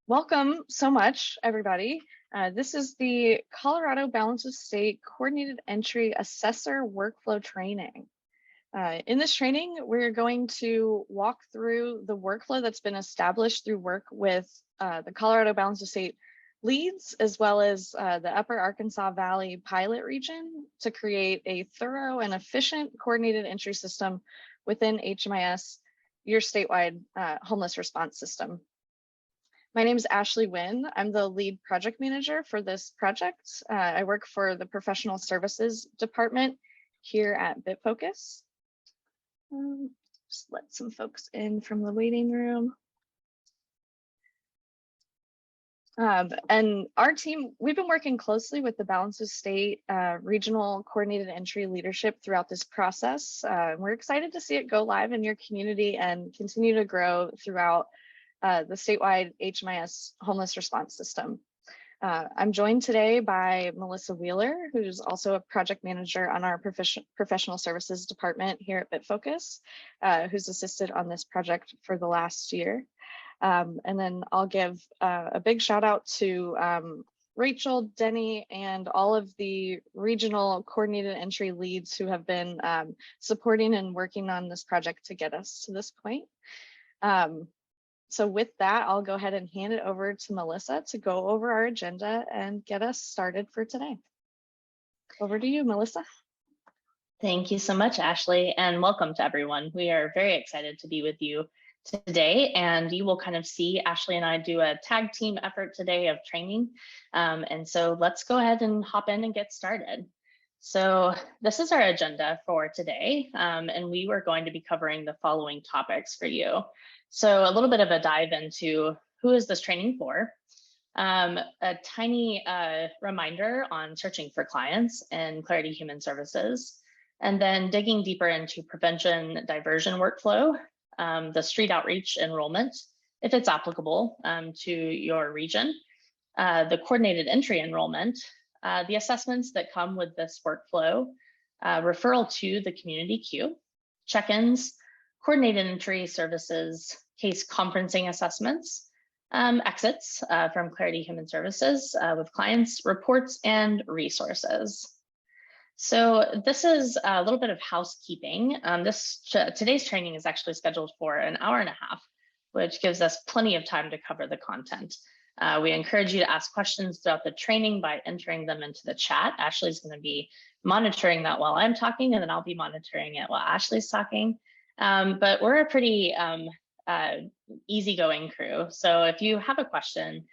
Welcome so much, everybody. This is the Colorado Balance of State Coordinated Entry Assessor Workflow Training. In this training, we're going to walk through the workflow that's been established through work with the Colorado Balance of State leads, as well as the Upper Arkansas Valley pilot region, to create a thorough and efficient coordinated entry system within HMIS, your statewide homeless response system. My name is Ashley Wynn. I'm the lead project manager for this project. I work for the Professional Services Department here at BitFocus. Just let some folks in from the waiting room. And our team, we've been working closely with the Balance of State regional coordinated entry leadership throughout this process. We're excited to see it go live in your community and continue to grow throughout the statewide HMIS homeless response system. I'm joined today by Melissa Wheeler, who's also a project manager on our professional services department here at BitFocus, who's assisted on this project for the last year. And then I'll give a big shout out to Rachel, Denny, and all of the regional coordinated entry leads who have been supporting and working on this project to get us to this point. So with that, I'll go ahead and hand it over to Melissa to go over our agenda and get us started for today. Over to you, Melissa. Thank you so much, Ashley, and welcome to everyone. We are very excited to be with you today, and you will kind of see Ashley and I do a tag team effort today of training. And so let's go ahead and hop in and get started. So this is our agenda for today, and we were going to be covering the following topics for you. So a little bit of a dive into who is this training for, a tiny reminder on searching for clients in Clarity Human Services, and then digging deeper into prevention diversion workflow, the street outreach enrollment, if it's applicable to your region, the coordinated entry enrollment, the assessments that come with this workflow, referral to the community queue, check-ins, coordinated entry services, case conferencing assessments, exits from Clarity Human Services with clients, reports, and resources. So this is a little bit of housekeeping. Today's training is actually scheduled for an hour and a half, which gives us plenty of time to cover the content. We encourage you to ask questions throughout the training by entering them into the chat. Ashley's going to be monitoring that while I'm talking, and then I'll be monitoring it while Ashley's talking. But we're a pretty easygoing crew. So if you have a question,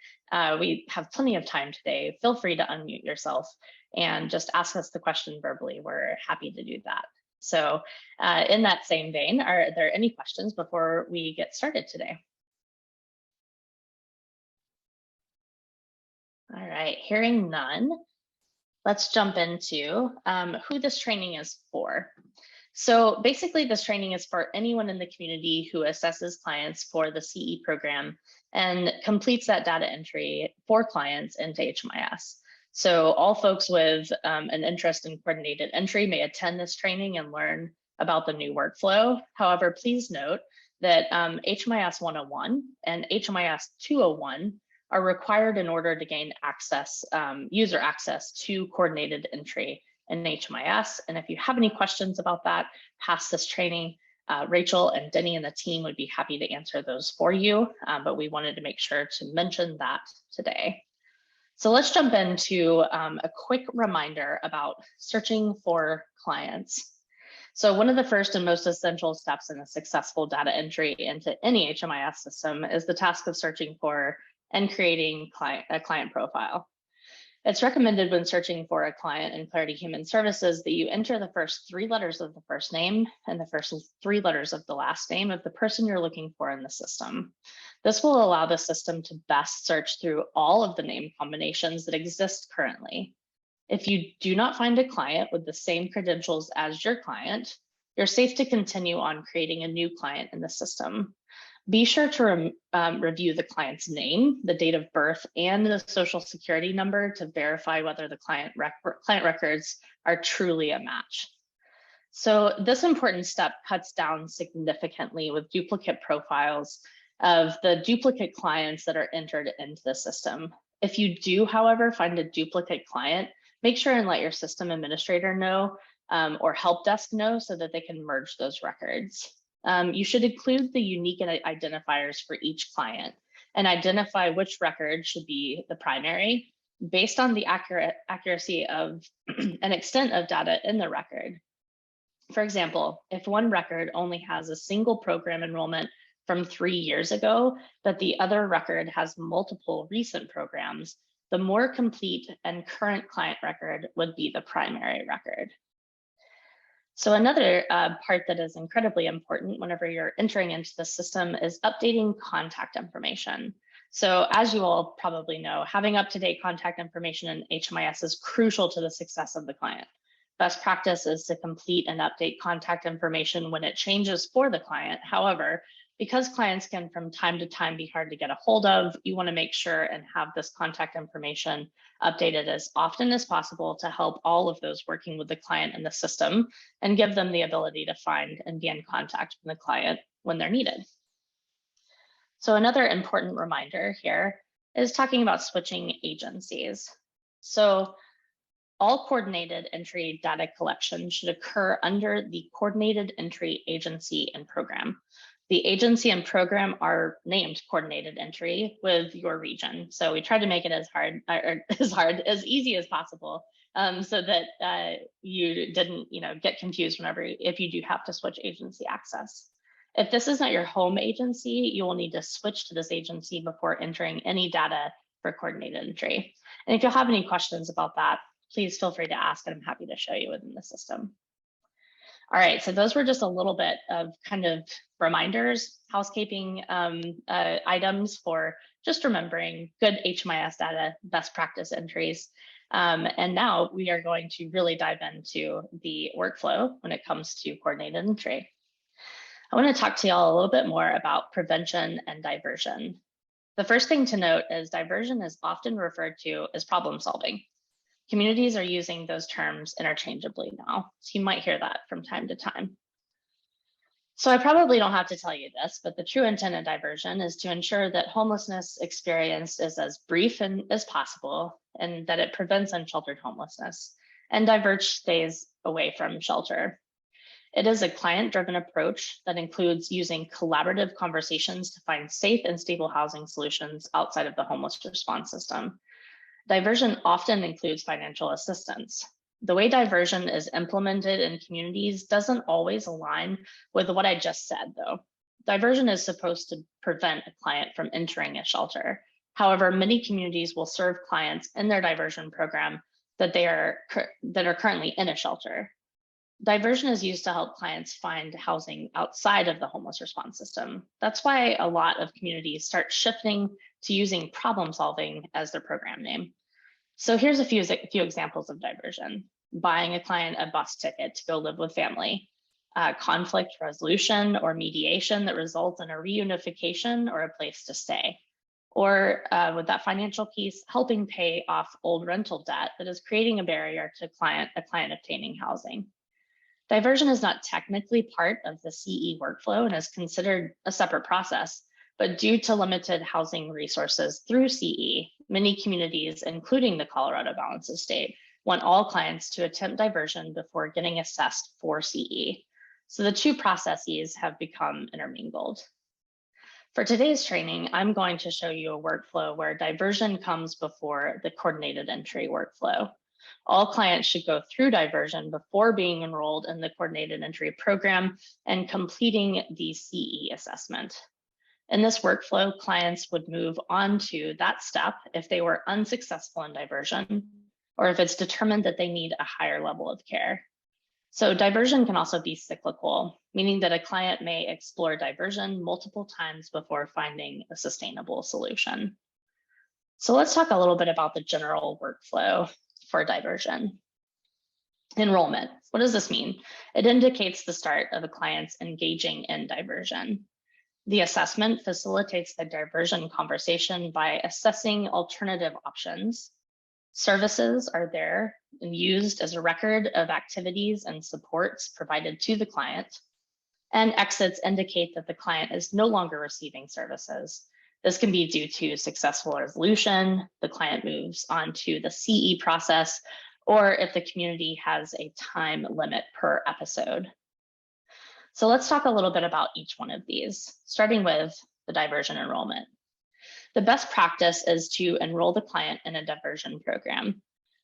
we have plenty of time today. Feel free to unmute yourself and just ask us the question verbally. We're happy to do that. So in that same vein, are there any questions before we get started today? All right, hearing none, let's jump into who this training is for. So basically, this training is for anyone in the community who assesses clients for the CE program and completes that data entry for clients into HMIS. So all folks with an interest in coordinated entry may attend this training and learn about the new workflow. However, please note that HMIS 101 and HMIS 201 are required in order to gain access, user access to coordinated entry in HMIS. And if you have any questions about that past this training, Rachel and Denny and the team would be happy to answer those for you, but we wanted to make sure to mention that today. So let's jump into a quick reminder about searching for clients. So one of the first and most essential steps in a successful data entry into any HMIS system is the task of searching for and creating a client profile. It's recommended when searching for a client in Clarity Human Services that you enter the first 3 letters of the first name and the first 3 letters of the last name of the person you're looking for in the system. This will allow the system to best search through all of the name combinations that exist currently. If you do not find a client with the same credentials as your client, you're safe to continue on creating a new client in the system. Be sure to review the client's name, the date of birth, and the social security number to verify whether the client records are truly a match. So this important step cuts down significantly with duplicate profiles of the duplicate clients that are entered into the system. If you do, however, find a duplicate client, make sure and let your system administrator know or help desk know so that they can merge those records. You should include the unique identifiers for each client and identify which record should be the primary based on the accuracy of and extent of data in the record. For example, if one record only has a single program enrollment from 3 years ago, but the other record has multiple recent programs, the more complete and current client record would be the primary record. So another part that is incredibly important whenever you're entering into the system is updating contact information. So as you all probably know, having up-to-date contact information in HMIS is crucial to the success of the client. Best practice is to complete and update contact information when it changes for the client. However, because clients can from time to time be hard to get a hold of, you want to make sure and have this contact information updated as often as possible to help all of those working with the client in the system and give them the ability to find and be in contact with the client when they're needed. So another important reminder here is talking about switching agencies. So all coordinated entry data collection should occur under the coordinated entry agency and program. The agency and program are named coordinated entry with your region. So we try to make it as easy as possible so that you didn't get confused if you do have to switch agency access. If this isn't your home agency, you will need to switch to this agency before entering any data for coordinated entry. And if you have any questions about that, please feel free to ask, and I'm happy to show you within the system. All right, so those were just a little bit of kind of reminders, housekeeping items for just remembering good HMIS data, best practice entries. And now we are going to really dive into the workflow when it comes to coordinated entry. I want to talk to y'all a little bit more about prevention and diversion. The first thing to note is diversion is often referred to as problem solving. Communities are using those terms interchangeably now, so you might hear that from time to time. So I probably don't have to tell you this, but the true intent of diversion is to ensure that homelessness experience is as brief as possible and that it prevents unsheltered homelessness, and Diverge stays away from shelter. It is a client-driven approach that includes using collaborative conversations to find safe and stable housing solutions outside of the homeless response system. Diversion often includes financial assistance. The way diversion is implemented in communities doesn't always align with what I just said, though. Diversion is supposed to prevent a client from entering a shelter. However, many communities will serve clients in their diversion program that are currently in a shelter. Diversion is used to help clients find housing outside of the homeless response system. That's why a lot of communities start shifting to using problem solving as their program name. So here's a few examples of diversion: buying a client a bus ticket to go live with family, conflict resolution or mediation that results in a reunification or a place to stay, or with that financial piece, helping pay off old rental debt that is creating a barrier to a client obtaining housing. Diversion is not technically part of the CE workflow and is considered a separate process, but due to limited housing resources through CE, many communities, including the Colorado Balance of State, want all clients to attempt diversion before getting assessed for CE. So the two processes have become intermingled. For today's training, I'm going to show you a workflow where diversion comes before the coordinated entry workflow. All clients should go through diversion before being enrolled in the coordinated entry program and completing the CE assessment. In this workflow, clients would move on to that step if they were unsuccessful in diversion, or if it's determined that they need a higher level of care. So diversion can also be cyclical, meaning that a client may explore diversion multiple times before finding a sustainable solution. So let's talk a little bit about the general workflow for diversion. Enrollment. What does this mean? It indicates the start of a client's engaging in diversion. The assessment facilitates the diversion conversation by assessing alternative options. Services are there and used as a record of activities and supports provided to the client. And exits indicate that the client is no longer receiving services. This can be due to successful resolution, the client moves on to the CE process, or if the community has a time limit per episode. So let's talk a little bit about each one of these, starting with the diversion enrollment. The best practice is to enroll the client in a diversion program.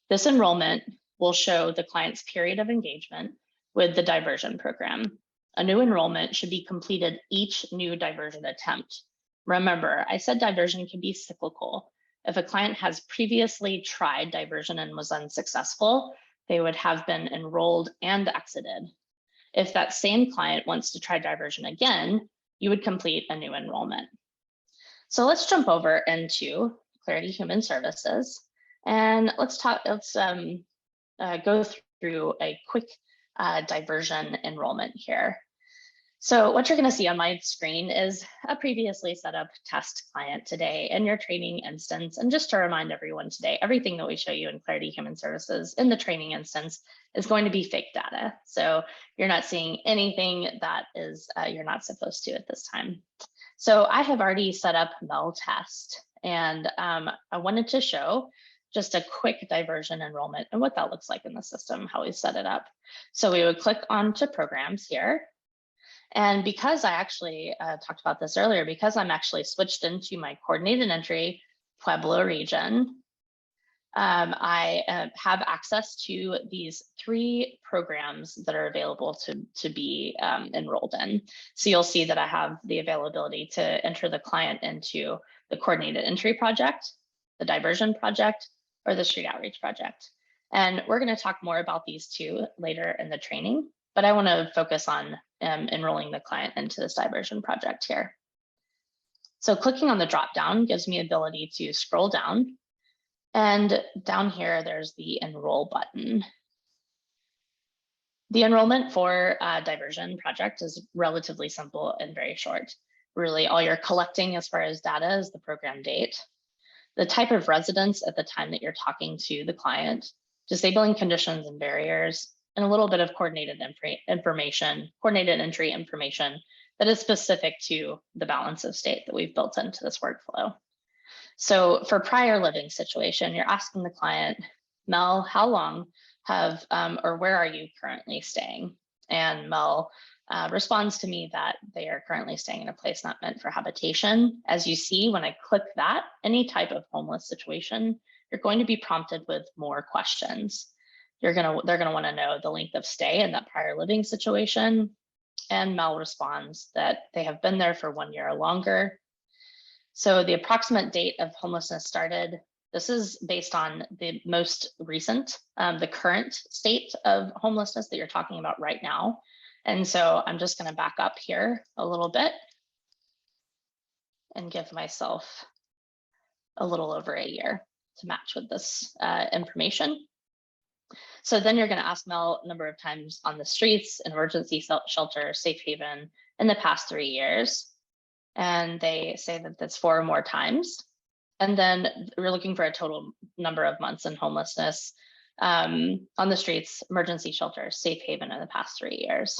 This enrollment will show the client's period of engagement with the diversion program. A new enrollment should be completed each new diversion attempt. Remember, I said diversion can be cyclical. If a client has previously tried diversion and was unsuccessful, they would have been enrolled and exited. If that same client wants to try diversion again, you would complete a new enrollment. So let's jump over into Clarity Human Services, and let's go through a quick diversion enrollment here. So what you're going to see on my screen is a previously set up test client today in your training instance. And just to remind everyone today, everything that we show you in Clarity Human Services in the training instance is going to be fake data. So you're not seeing anything that is you're not supposed to at this time. So I have already set up Mel Test, and I wanted to show just a quick diversion enrollment and what that looks like in the system, how we set it up. So we would click onto programs here. And because I actually talked about this earlier, because I'm actually switched into my coordinated entry Pueblo region, I have access to these 3 programs that are available to be enrolled in. So you'll see that I have the availability to enter the client into the coordinated entry project, the diversion project, or the street outreach project. And we're going to talk more about these 2 later in the training, but I want to focus on enrolling the client into this diversion project here. So clicking on the drop down gives me ability to scroll down, and down here there's the enroll button. The enrollment for a diversion project is relatively simple and very short. Really, all you're collecting as far as data is the program date, the type of residence at the time that you're talking to the client, disabling conditions and barriers, and a little bit of coordinated entry information that is specific to the balance of state that we've built into this workflow. So for prior living situation, you're asking the client, Mel, how long have, or where are you currently staying? And Mel responds to me that they are currently staying in a place not meant for habitation. As you see, when I click that, any type of homeless situation, you're going to be prompted with more questions. They're gonna want to know the length of stay in that prior living situation. And Mel responds that they have been there for 1 year or longer. So the approximate date of homelessness started, this is based on the most recent, the current state of homelessness that you're talking about right now. And so I'm just going to back up here a little bit and give myself a little over a year to match with this information. So then you're going to ask Mel a number of times on the streets, an emergency shelter, safe haven in the past 3 years. And they say that that's 4 or more times. And then we're looking for a total number of months in homelessness on the streets, emergency shelter, safe haven in the past 3 years.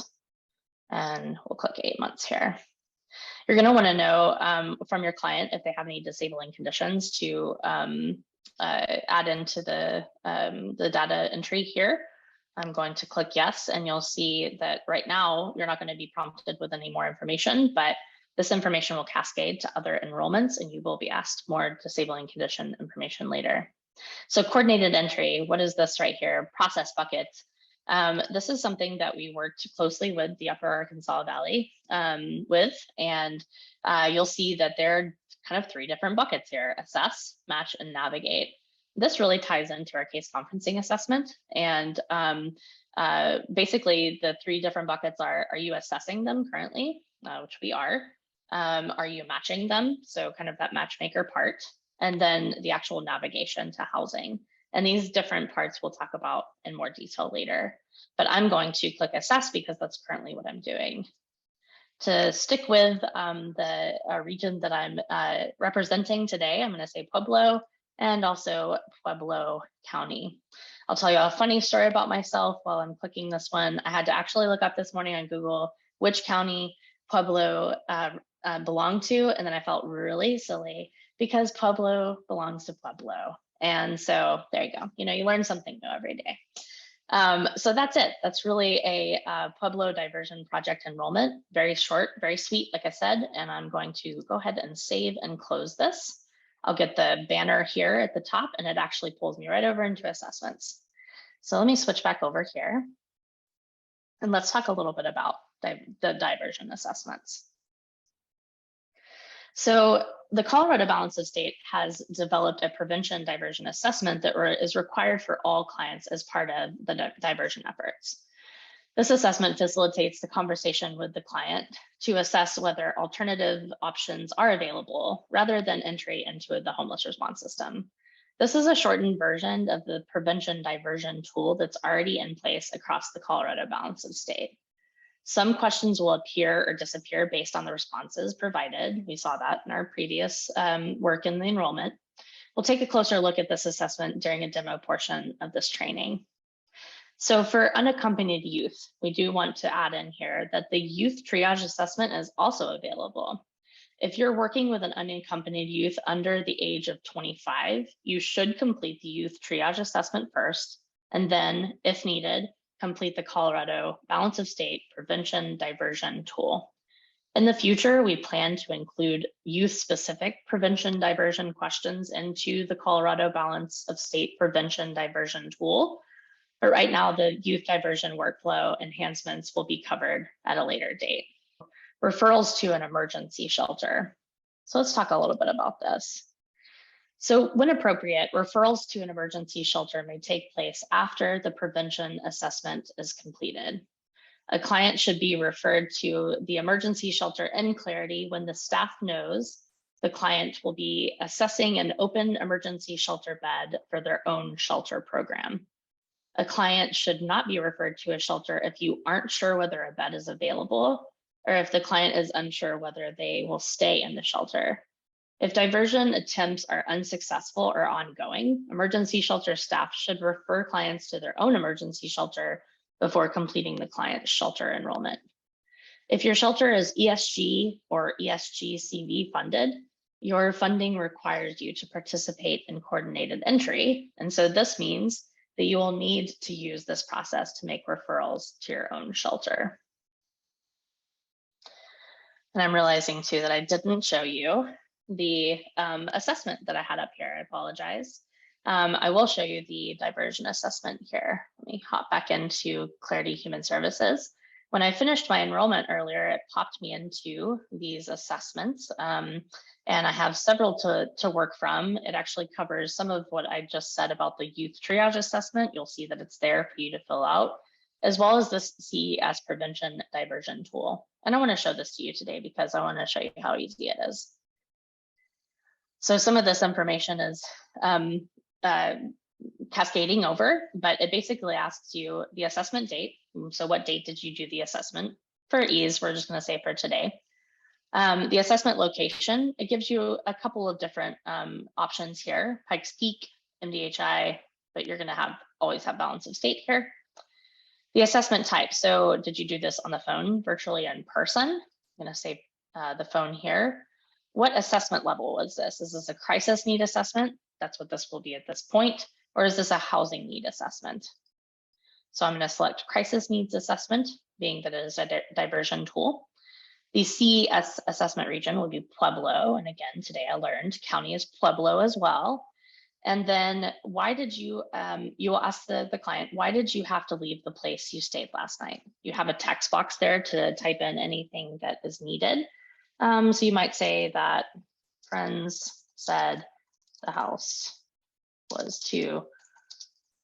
And we'll click 8 months here. You're going to want to know from your client if they have any disabling conditions to add into the data entry here. I'm going to click yes, and you'll see that right now you're not going to be prompted with any more information, but this information will cascade to other enrollments and you will be asked more disabling condition information later. So coordinated entry, what is this right here? Process bucket. This is something that we worked closely with the Upper Arkansas Valley with, and you'll see that there are kind of 3 different buckets here: assess, match, and navigate. This really ties into our case conferencing assessment. And basically the 3 different buckets are you assessing them currently, which we are? Are you matching them? So kind of that matchmaker part, and then the actual navigation to housing. And these different parts we'll talk about in more detail later. But I'm going to click assess because that's currently what I'm doing. To stick with the region that I'm representing today, I'm going to say Pueblo and also Pueblo County. I'll tell you a funny story about myself while I'm clicking this one. I had to actually look up this morning on Google which county Pueblo belonged to, and then I felt really silly because Pueblo belongs to Pueblo. And so there you go. You learn something new every day. So that's it. That's really a Pueblo diversion project enrollment. Very short, very sweet, like I said, and I'm going to go ahead and save and close this. I'll get the banner here at the top, and it actually pulls me right over into assessments. So let me switch back over here, and let's talk a little bit about the diversion assessments. So the Colorado Balance of State has developed a prevention diversion assessment that is required for all clients as part of the diversion efforts. This assessment facilitates the conversation with the client to assess whether alternative options are available rather than entry into the homeless response system. This is a shortened version of the prevention diversion tool that's already in place across the Colorado Balance of State. Some questions will appear or disappear based on the responses provided. We saw that in our previous work in the enrollment. We'll take a closer look at this assessment during a demo portion of this training. So for unaccompanied youth, we do want to add in here that the youth triage assessment is also available. If you're working with an unaccompanied youth under the age of 25, you should complete the youth triage assessment first, and then, if needed, complete the Colorado Balance of State Prevention Diversion Tool. In the future, we plan to include youth-specific prevention diversion questions into the Colorado Balance of State Prevention Diversion Tool. But right now, the youth diversion workflow enhancements will be covered at a later date. Referrals to an emergency shelter. So let's talk a little bit about this. So when appropriate, referrals to an emergency shelter may take place after the prevention assessment is completed. A client should be referred to the emergency shelter in clarity when the staff knows the client will be assessing an open emergency shelter bed for their own shelter program. A client should not be referred to a shelter if you aren't sure whether a bed is available, or if the client is unsure whether they will stay in the shelter. If diversion attempts are unsuccessful or ongoing, emergency shelter staff should refer clients to their own emergency shelter before completing the client's shelter enrollment. If your shelter is ESG or ESG-CV funded, your funding requires you to participate in coordinated entry. And so this means that you will need to use this process to make referrals to your own shelter. And I'm realizing too that I didn't show you the assessment that I had up here. I apologize. I will show you the diversion assessment here. Let me hop back into Clarity Human Services. When I finished my enrollment earlier, it popped me into these assessments, and I have several to work from. It actually covers some of what I just said about the youth triage assessment. You'll see that it's there for you to fill out, as well as this CES prevention diversion tool. And I want to show this to you today because I want to show you how easy it is. So some of this information is cascading over, but it basically asks you the assessment date. So what date did you do the assessment? For ease, we're just going to say for today. The assessment location, it gives you a couple of different options here. Pikes Peak, MDHI, but you're going to always have Balance of State here. The assessment type, so did you do this on the phone, virtually, in person? I'm going to say the phone here. What assessment level is this? Is this a crisis need assessment? That's what this will be at this point. Or is this a housing need assessment? So I'm going to select crisis needs assessment, being that it is a diversion tool. The CES assessment region will be Pueblo. And again, today I learned county is Pueblo as well. And then why did you will ask the client, why did you have to leave the place you stayed last night? You have a text box there to type in anything that is needed. So you might say that friends said the house was too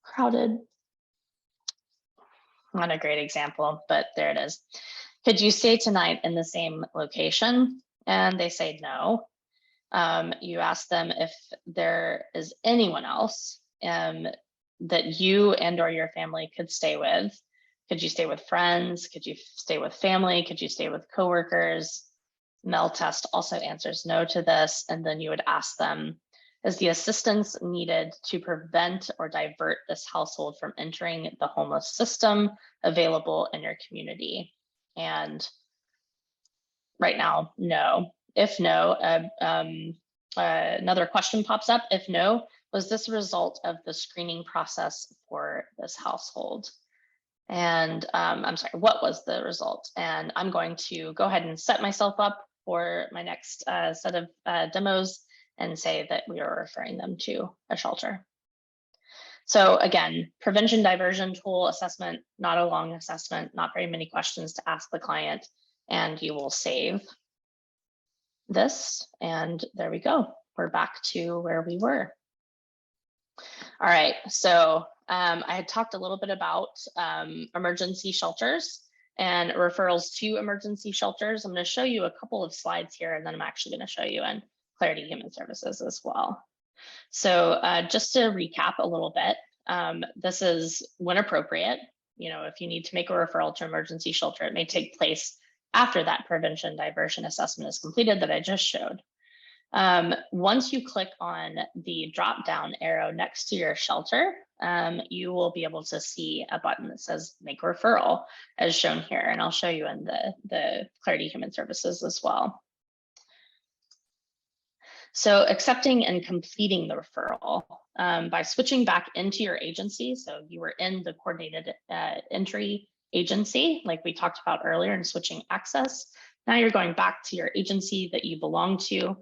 crowded. Not a great example, but there it is. Could you stay tonight in the same location? And they say no. You ask them if there is anyone else that you and or your family could stay with. Could you stay with friends? Could you stay with family? Could you stay with coworkers? Mel test also answers no to this. And then you would ask them, is the assistance needed to prevent or divert this household from entering the homeless system available in your community? And right now, no. If no, another question pops up. If no, was this a result of the screening process for this household? And I'm sorry, what was the result? And I'm going to go ahead and set myself up for my next set of demos and say that we are referring them to a shelter. So again, prevention diversion tool assessment, not a long assessment, not very many questions to ask the client, and you will save this, and there we go. We're back to where we were. All right, so I had talked a little bit about emergency shelters and referrals to emergency shelters. I'm going to show you a couple of slides here, and then I'm actually going to show you in Clarity Human Services as well. So just to recap a little bit, this is when appropriate. You know, if you need to make a referral to emergency shelter, it may take place after that prevention diversion assessment is completed that I just showed. Once you click on the drop-down arrow next to your shelter, you will be able to see a button that says Make Referral, as shown here, and I'll show you in the Clarity Human Services as well. So accepting and completing the referral by switching back into your agency. So you were in the coordinated entry agency, like we talked about earlier, and switching access. Now you're going back to your agency that you belong to.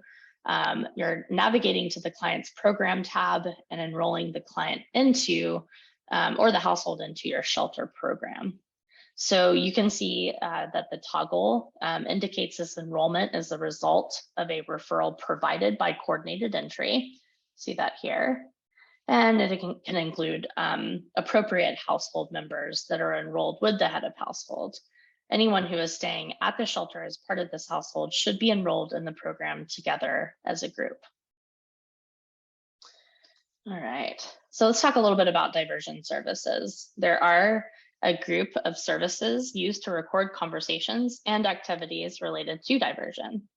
You're navigating to the client's program tab and enrolling the client into or the household into your shelter program. So you can see that the toggle indicates this enrollment is the result of a referral provided by coordinated entry. See that here. And it can include appropriate household members that are enrolled with the head of household. Anyone who is staying at the shelter as part of this household should be enrolled in the program together as a group. All right, so let's talk a little bit about diversion services. There are a group of services used to record conversations and activities related to diversion.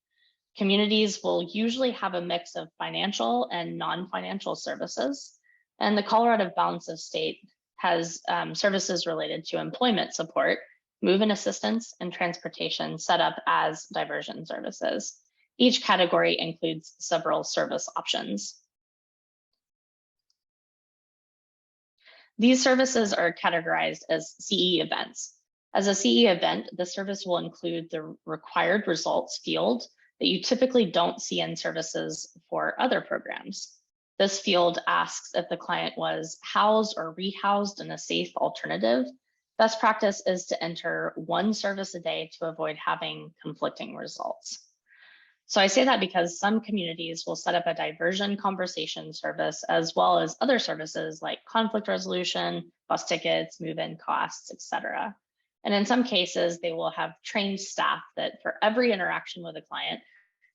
Communities will usually have a mix of financial and non-financial services, and the Colorado Balance of State has services related to employment support, move-in assistance, and transportation set up as diversion services. Each category includes several service options. These services are categorized as CE events. As a CE event, the service will include the required results field that you typically don't see in services for other programs. This field asks if the client was housed or rehoused in a safe alternative. Best practice is to enter one service a day to avoid having conflicting results. So I say that because some communities will set up a diversion conversation service as well as other services like conflict resolution, bus tickets, move-in costs, etc. And in some cases, they will have trained staff that for every interaction with a client,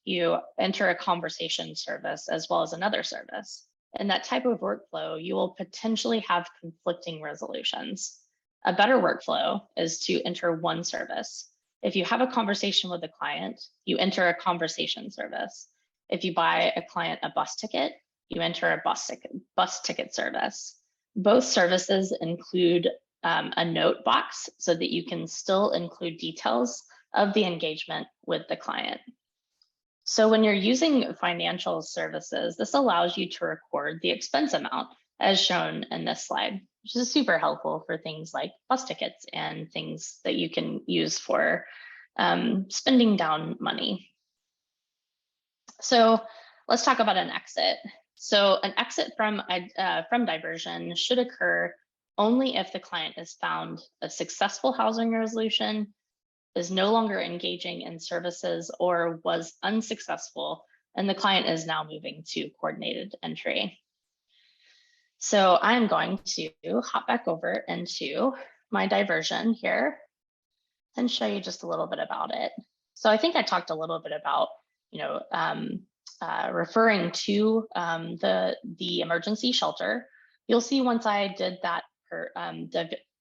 you enter a conversation service as well as another service. In that type of workflow, you will potentially have conflicting resolutions. A better workflow is to enter one service. If you have a conversation with a client, you enter a conversation service. If you buy a client a bus ticket, you enter a bus ticket service. Both services include a note box so that you can still include details of the engagement with the client. So when you're using financial services, this allows you to record the expense amount as shown in this slide, which is super helpful for things like bus tickets and things that you can use for spending down money. So let's talk about an exit. So an exit from diversion should occur only if the client has found a successful housing resolution, is no longer engaging in services, or was unsuccessful, and the client is now moving to coordinated entry. So I'm going to hop back over into my diversion here and show you just a little bit about it. So I think I talked a little bit about, referring to the emergency shelter. You'll see once I did that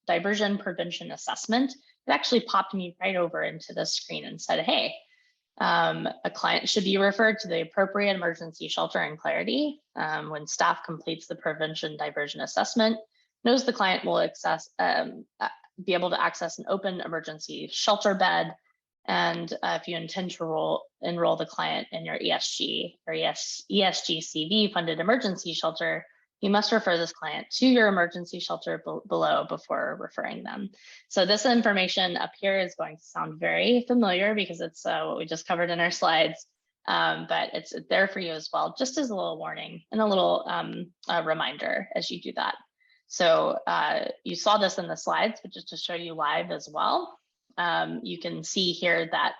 diversion prevention assessment, it actually popped me right over into the screen and said, hey, a client should be referred to the appropriate emergency shelter in Clarity. When staff completes the prevention diversion assessment, knows the client will be able to access an open emergency shelter bed And if you intend to enroll the client in your ESG or ESGCV funded emergency shelter, you must refer this client to your emergency shelter below before referring them. So this information up here is going to sound very familiar because it's what we just covered in our slides, but it's there for you as well, just as a little warning and a little reminder as you do that. So you saw this in the slides, but just to show you live as well, you can see here that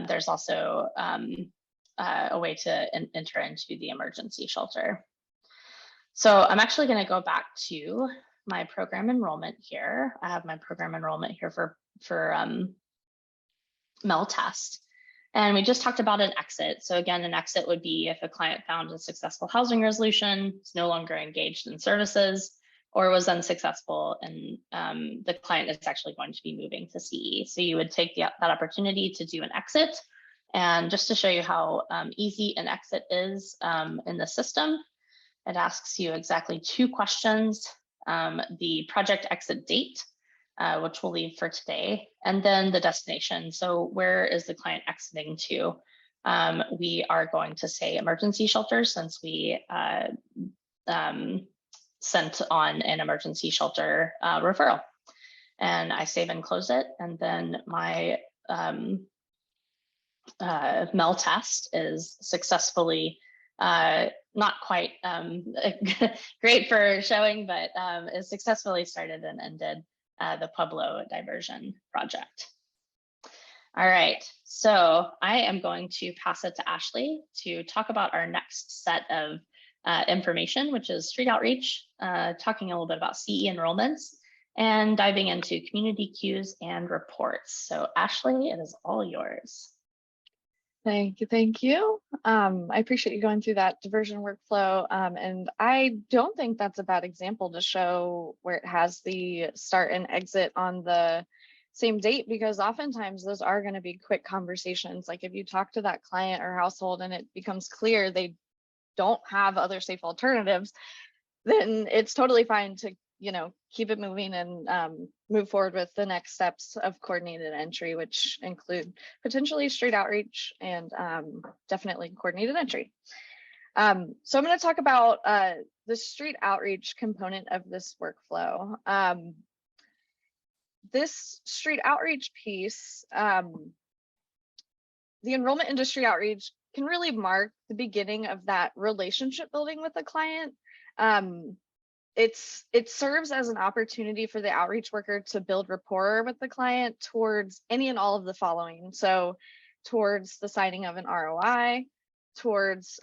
there's also a way to enter into the emergency shelter. So I'm actually going to go back to my program enrollment here. I have my program enrollment here for MEL test. And we just talked about an exit. So again, an exit would be if a client found a successful housing resolution, is no longer engaged in services, or was unsuccessful, and the client is actually going to be moving to CE. So you would take that opportunity to do an exit. And just to show you how easy an exit is in the system, it asks you exactly 2 questions, the project exit date, which we'll leave for today, and then the destination. So where is the client exiting to? We are going to say emergency shelter since we sent on an emergency shelter referral. And I save and close it, and then my MEL test is successfully not quite great for showing, but is successfully started and ended the Pueblo diversion project. All right, so I am going to pass it to Ashley to talk about our next set of information, which is street outreach, talking a little bit about CE enrollments, and diving into community queues and reports. So Ashley, it is all yours. Thank you, thank you. I appreciate you going through that diversion workflow. And I don't think that's a bad example to show where it has the start and exit on the same date, because oftentimes those are going to be quick conversations. Like if you talk to that client or household and it becomes clear they don't have other safe alternatives, then it's totally fine to, you know, keep it moving and move forward with the next steps of coordinated entry, which include potentially street outreach and definitely coordinated entry. So I'm going to talk about the street outreach component of this workflow. This street outreach piece, the enrollment into street outreach can really mark the beginning of that relationship building with the client. It serves as an opportunity for the outreach worker to build rapport with the client towards any and all of the following. So towards the signing of an ROI, towards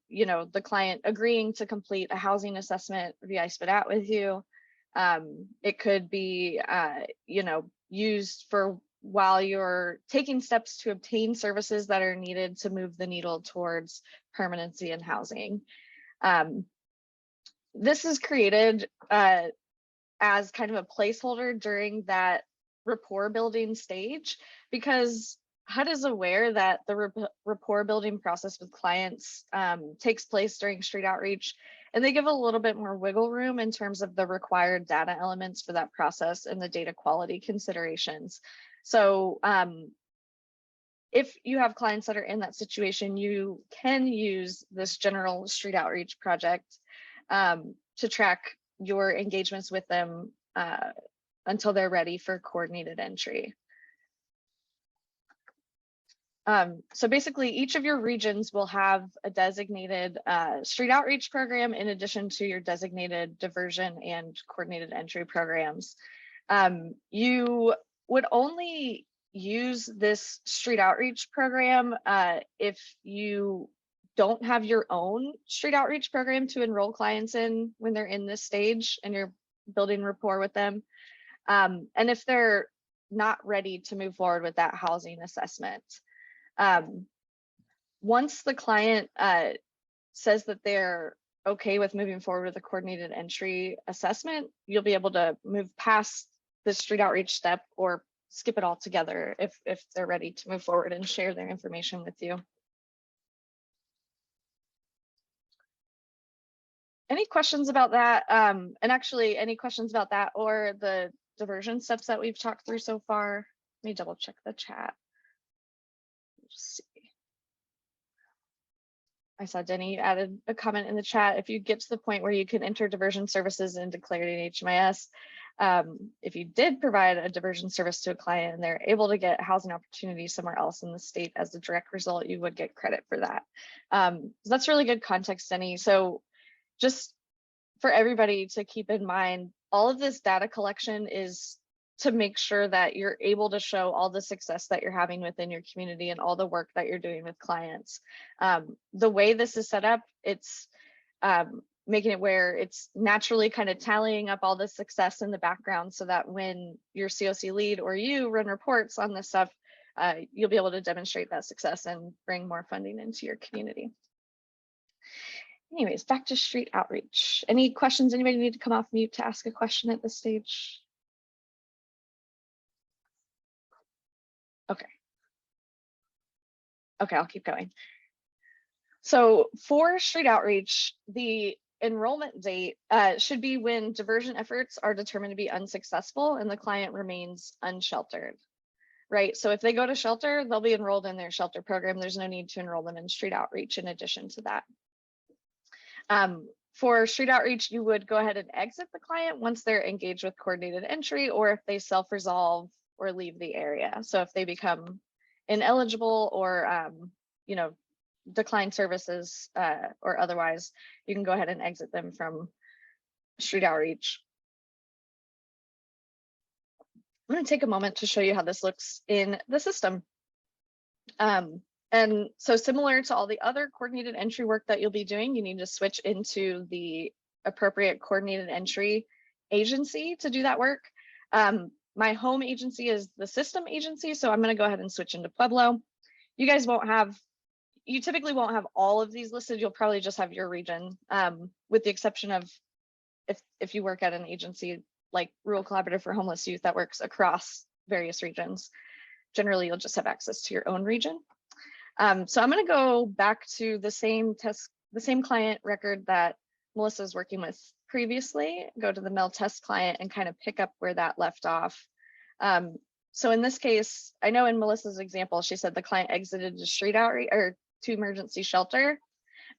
you know, the client agreeing to complete a housing assessment via SPDAT with you. It could be you know, used for while you're taking steps to obtain services that are needed to move the needle towards permanency in housing. This is created as kind of a placeholder during that rapport building stage, because HUD is aware that the rapport building process with clients takes place during street outreach, and they give a little bit more wiggle room in terms of the required data elements for that process and the data quality considerations. So if you have clients that are in that situation, you can use this general street outreach project to track your engagements with them until they're ready for coordinated entry. So basically, each of your regions will have a designated street outreach program in addition to your designated diversion and coordinated entry programs. You would only use this street outreach program if you don't have your own street outreach program to enroll clients in when they're in this stage and you're building rapport with them. And if they're not ready to move forward with that housing assessment. Once the client says that they're okay with moving forward with a coordinated entry assessment, you'll be able to move past the street outreach step or skip it altogether if they're ready to move forward and share their information with you. Any questions about that? And actually, any questions about that or the diversion steps that we've talked through so far? Let me double check the chat. I saw Denny added a comment in the chat. If you get to the point where you can enter diversion services and declare it in HMIS, if you did provide a diversion service to a client and they're able to get housing opportunities somewhere else in the state as a direct result, you would get credit for that. So that's really good context, Denny. So just for everybody to keep in mind, all of this data collection is to make sure that you're able to show all the success that you're having within your community and all the work that you're doing with clients. The way this is set up, it's making it where it's naturally kind of tallying up all the success in the background so that when your COC lead or you run reports on this stuff, you'll be able to demonstrate that success and bring more funding into your community. Anyways, back to street outreach. Any questions? Anybody need to come off mute to ask a question at this stage? Okay. Okay, I'll keep going. So for street outreach, the enrollment date should be when diversion efforts are determined to be unsuccessful and the client remains unsheltered, right? So if they go to shelter, they'll be enrolled in their shelter program. There's no need to enroll them in street outreach in addition to that. For street outreach, you would go ahead and exit the client once they're engaged with coordinated entry or if they self-resolve or leave the area. So if they become ineligible or, you know, decline services or otherwise, you can go ahead and exit them from street outreach. I'm going to take a moment to show you how this looks in the system. And so similar to all the other coordinated entry work that you'll be doing, you need to switch into the appropriate coordinated entry agency to do that work. My home agency is the system agency, so I'm going to go ahead and switch into Pueblo. You guys won't have, you typically won't have all of these listed. You'll probably just have your region, with the exception of if you work at an agency like Rural Collaborative for Homeless Youth that works across various regions. Generally, you'll just have access to your own region. So I'm going to go back to the same client record that Melissa is working with previously, go to the Mel test client and kind of pick up where that left off. So in this case, I know in Melissa's example, she said the client exited to street outreach or to emergency shelter.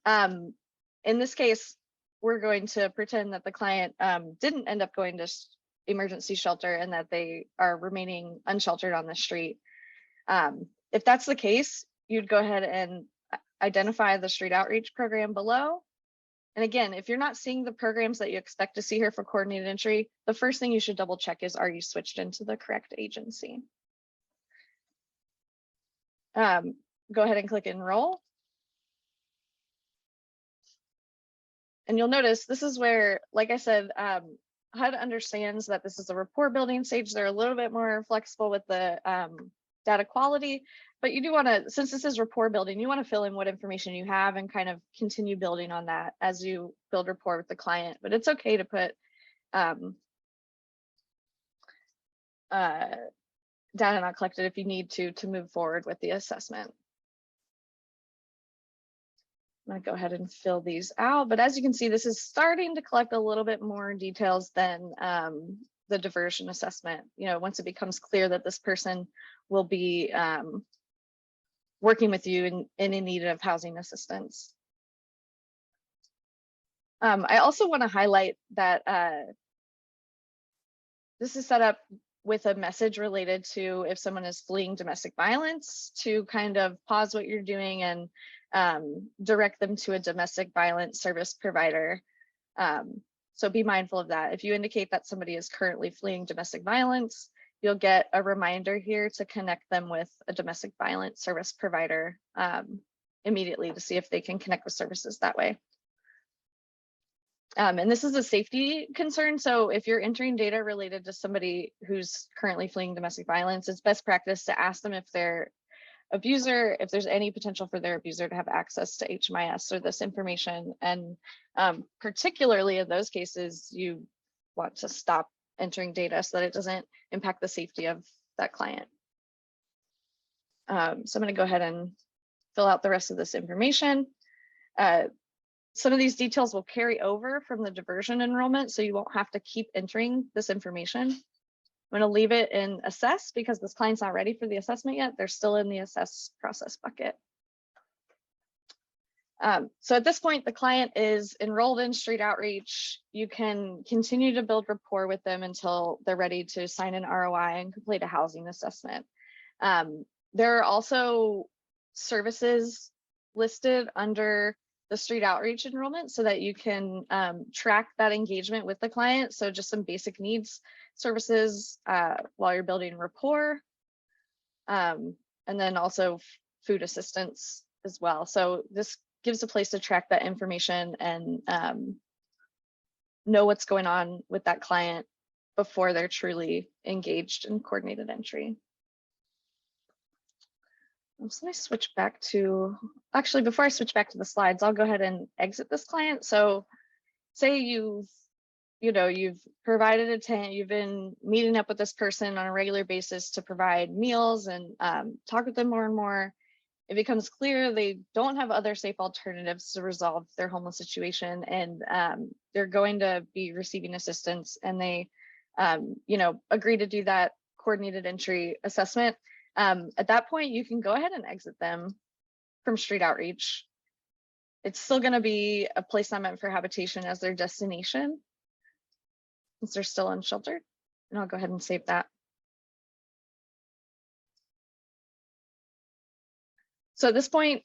In this case, we're going to pretend that the client didn't end up going to emergency shelter and that they are remaining unsheltered on the street. If that's the case, you'd go ahead and identify the street outreach program below. And again, if you're not seeing the programs that you expect to see here for coordinated entry, the first thing you should double check is, are you switched into the correct agency? Go ahead and click enroll. And you'll notice this is where, like I said, HUD understands that this is a rapport building stage. They're a little bit more flexible with the data quality, but you do want to, since this is rapport building, you want to fill in what information you have and kind of continue building on that as you build rapport with the client. But it's okay to put data not collected if you need to move forward with the assessment. I'm going to go ahead and fill these out, but as you can see, this is starting to collect a little bit more details than the diversion assessment. You know, once it becomes clear that this person will be working with you and in need of housing assistance. I also want to highlight that this is set up with a message related to if someone is fleeing domestic violence, to kind of pause what you're doing and direct them to a domestic violence service provider. So be mindful of that. If you indicate that somebody is currently fleeing domestic violence, you'll get a reminder here to connect them with a domestic violence service provider immediately to see if they can connect with services that way. And this is a safety concern. So if you're entering data related to somebody who's currently fleeing domestic violence, it's best practice to ask them if their abuser, if there's any potential for their abuser to have access to HMIS or this information. And particularly in those cases, you want to stop entering data so that it doesn't impact the safety of that client. So I'm going to go ahead and fill out the rest of this information. Some of these details will carry over from the diversion enrollment, so you won't have to keep entering this information. I'm going to leave it in assess because this client's not ready for the assessment yet. They're still in the assess process bucket. So at this point, the client is enrolled in street outreach. You can continue to build rapport with them until they're ready to sign an ROI and complete a housing assessment. There are also services listed under the street outreach enrollment so that you can track that engagement with the client. So just some basic needs services while you're building rapport. And then also food assistance as well. So this gives a place to track that information and know what's going on with that client before they're truly engaged in coordinated entry. So let me switch back to, actually, before I switch back to the slides, I'll go ahead and exit this client. So say you've provided a tent, you've been meeting up with this person on a regular basis to provide meals and talk with them more and more. It becomes clear they don't have other safe alternatives to resolve their homeless situation, and they're going to be receiving assistance, and they agree to do that coordinated entry assessment. At that point, you can go ahead and exit them from street outreach. It's still going to be a place not meant for habitation as their destination, since they're still unsheltered. And I'll go ahead and save that. So at this point,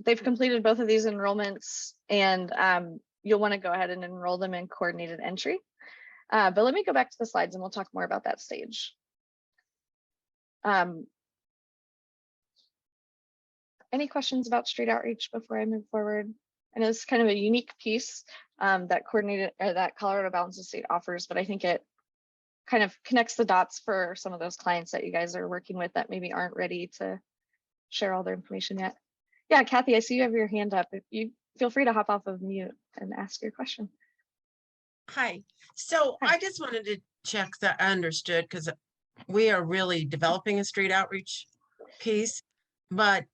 they've completed both of these enrollments, and you'll want to go ahead and enroll them in coordinated entry. But let me go back to the slides and we'll talk more about that stage. Any questions about street outreach before I move forward? I know it's kind of a unique piece that Colorado Balanced State offers, but I think it kind of connects the dots for some of those clients that you guys are working with that maybe aren't ready to share all their information yet. Yeah, Kathy, I see you have your hand up. If you feel free to hop off of mute and ask your question. Hi. So I just wanted to check that I understood, because we are really developing a street outreach piece, but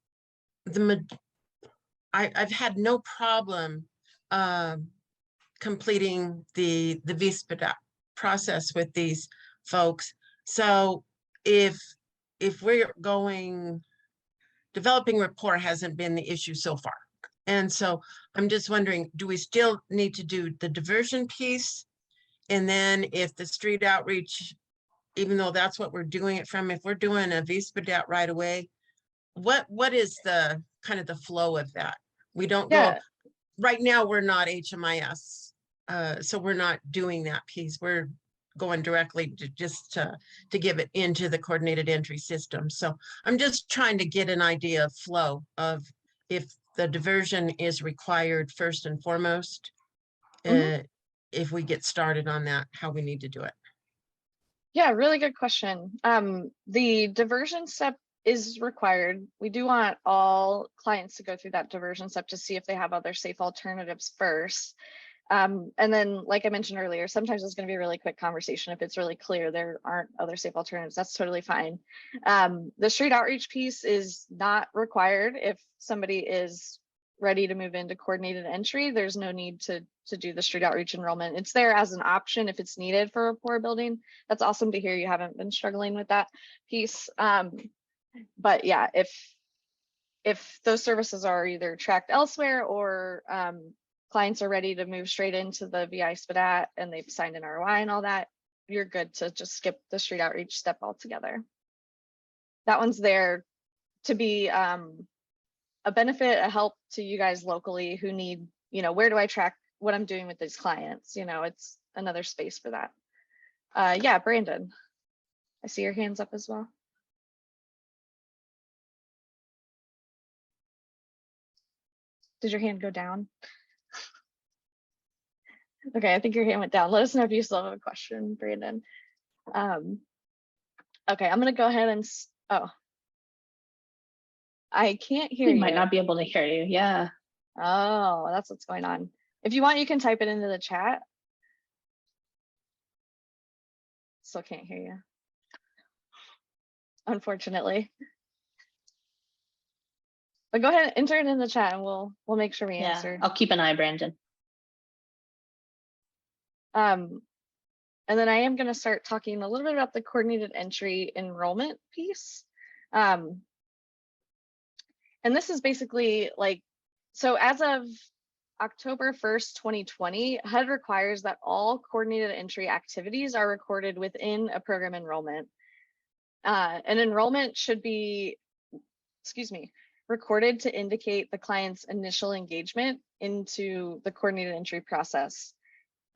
I've had no problem completing the VSPA process with these folks. So if we're developing rapport hasn't been the issue so far. And so I'm just wondering, do we still need to do the diversion piece? And then if the street outreach, even though that's what we're doing it from, if we're doing a VSPA right away, what is the kind of the flow of that? We don't go, right now we're not HMIS. So we're not doing that piece. We're going directly to just to give it into the coordinated entry system. So I'm just trying to get an idea of flow of if the diversion is required first and foremost, if we get started on that, how we need to do it. Yeah, really good question. The diversion step is required. We do want all clients to go through that diversion step to see if they have other safe alternatives first. And then, like I mentioned earlier, sometimes it's going to be a really quick conversation. If it's really clear there aren't other safe alternatives, that's totally fine. The street outreach piece is not required. If somebody is ready to move into coordinated entry, there's no need to do the street outreach enrollment. It's there as an option if it's needed for rapport building. That's awesome to hear you haven't been struggling with that piece. But yeah, if those services are either tracked elsewhere or clients are ready to move straight into the VI SPDAT and they've signed an ROI and all that, you're good to just skip the street outreach step altogether. That one's there to be a benefit, a help to you guys locally who need, where do I track what I'm doing with these clients? It's another space for that. Yeah, Brandon, I see your hands up as well. Did your hand go down? Okay, I think your hand went down. Let us know if you still have a question, Brandon. Okay, I'm gonna go ahead and, I can't hear you. We might not be able to hear you, yeah. Oh, that's what's going on. If you want, you can type it into the chat. Still can't hear you, unfortunately. But go ahead and enter it in the chat and we'll make sure we answer. I'll keep an eye, Brandon. And then I am going to start talking a little bit about the coordinated entry enrollment piece. And this is basically like So as of October 1st, 2020, HUD requires that all coordinated entry activities are recorded within a program enrollment. An enrollment should be, recorded to indicate the client's initial engagement into the coordinated entry process.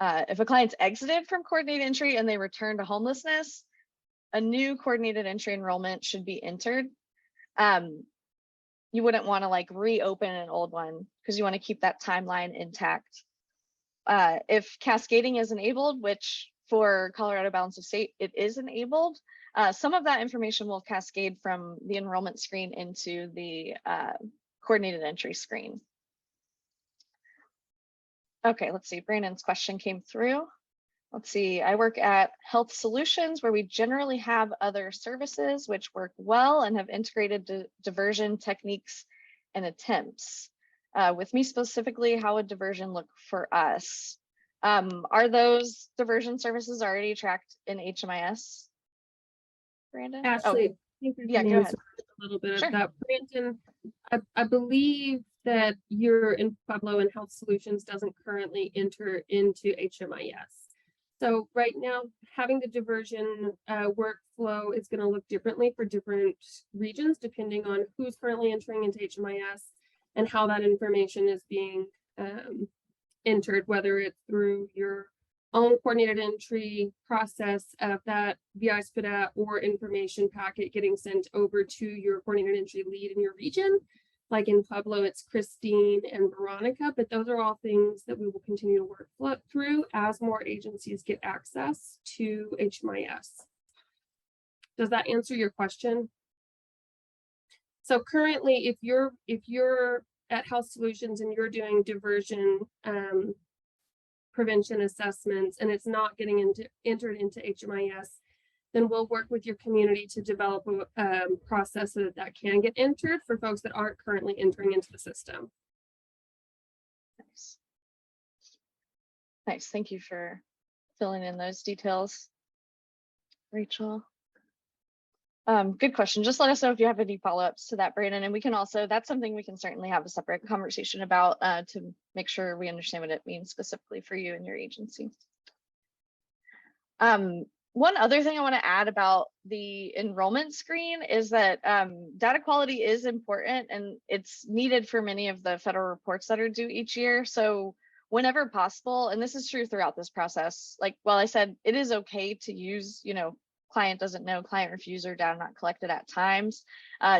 If a client's exited from coordinated entry and they return to homelessness, a new coordinated entry enrollment should be entered. You wouldn't want to like reopen an old one because you want to keep that timeline intact. If cascading is enabled, which for Colorado Balance of State, it is enabled, some of that information will cascade from the enrollment screen into the coordinated entry screen. Okay, let's see, Brandon's question came through. Let's see, I work at Health Solutions where we generally have other services which work well and have integrated diversion techniques and attempts. With me specifically, how would diversion look for us? Are those diversion services already tracked in HMIS, Brandon? Ashley, Oh, I think we yeah, can go answer ahead. a little bit Sure. of that. Brandon, I believe that you're in Pueblo and Health Solutions doesn't currently enter into HMIS. So right now, having the diversion workflow is going to look differently for different regions, depending on who's currently entering into HMIS and how that information is being entered, whether it's through your own coordinated entry process of that VI SPDAT or information packet getting sent over to your coordinated entry lead in your region. Like in Pueblo, it's Christine and Veronica, but those are all things that we will continue to work through as more agencies get access to HMIS. Does that answer your question? So currently, if you're at Health Solutions and you're doing diversion prevention assessments and it's not getting entered into HMIS, then we'll work with your community to develop a process so that can get entered for folks that aren't currently entering into the system. Nice. Nice, thank you for filling in those details, Rachel. Good question. Just let us know if you have any follow-ups to that, Brandon, and we can also, that's something we can certainly have a separate conversation about to make sure we understand what it means specifically for you and your agency. One other thing I want to add about the enrollment screen is that data quality is important and it's needed for many of the federal reports that are due each year. So whenever possible, and this is true throughout this process, like, well, I said, it is okay to use, you know, client doesn't know, client refused, or data not collected at times.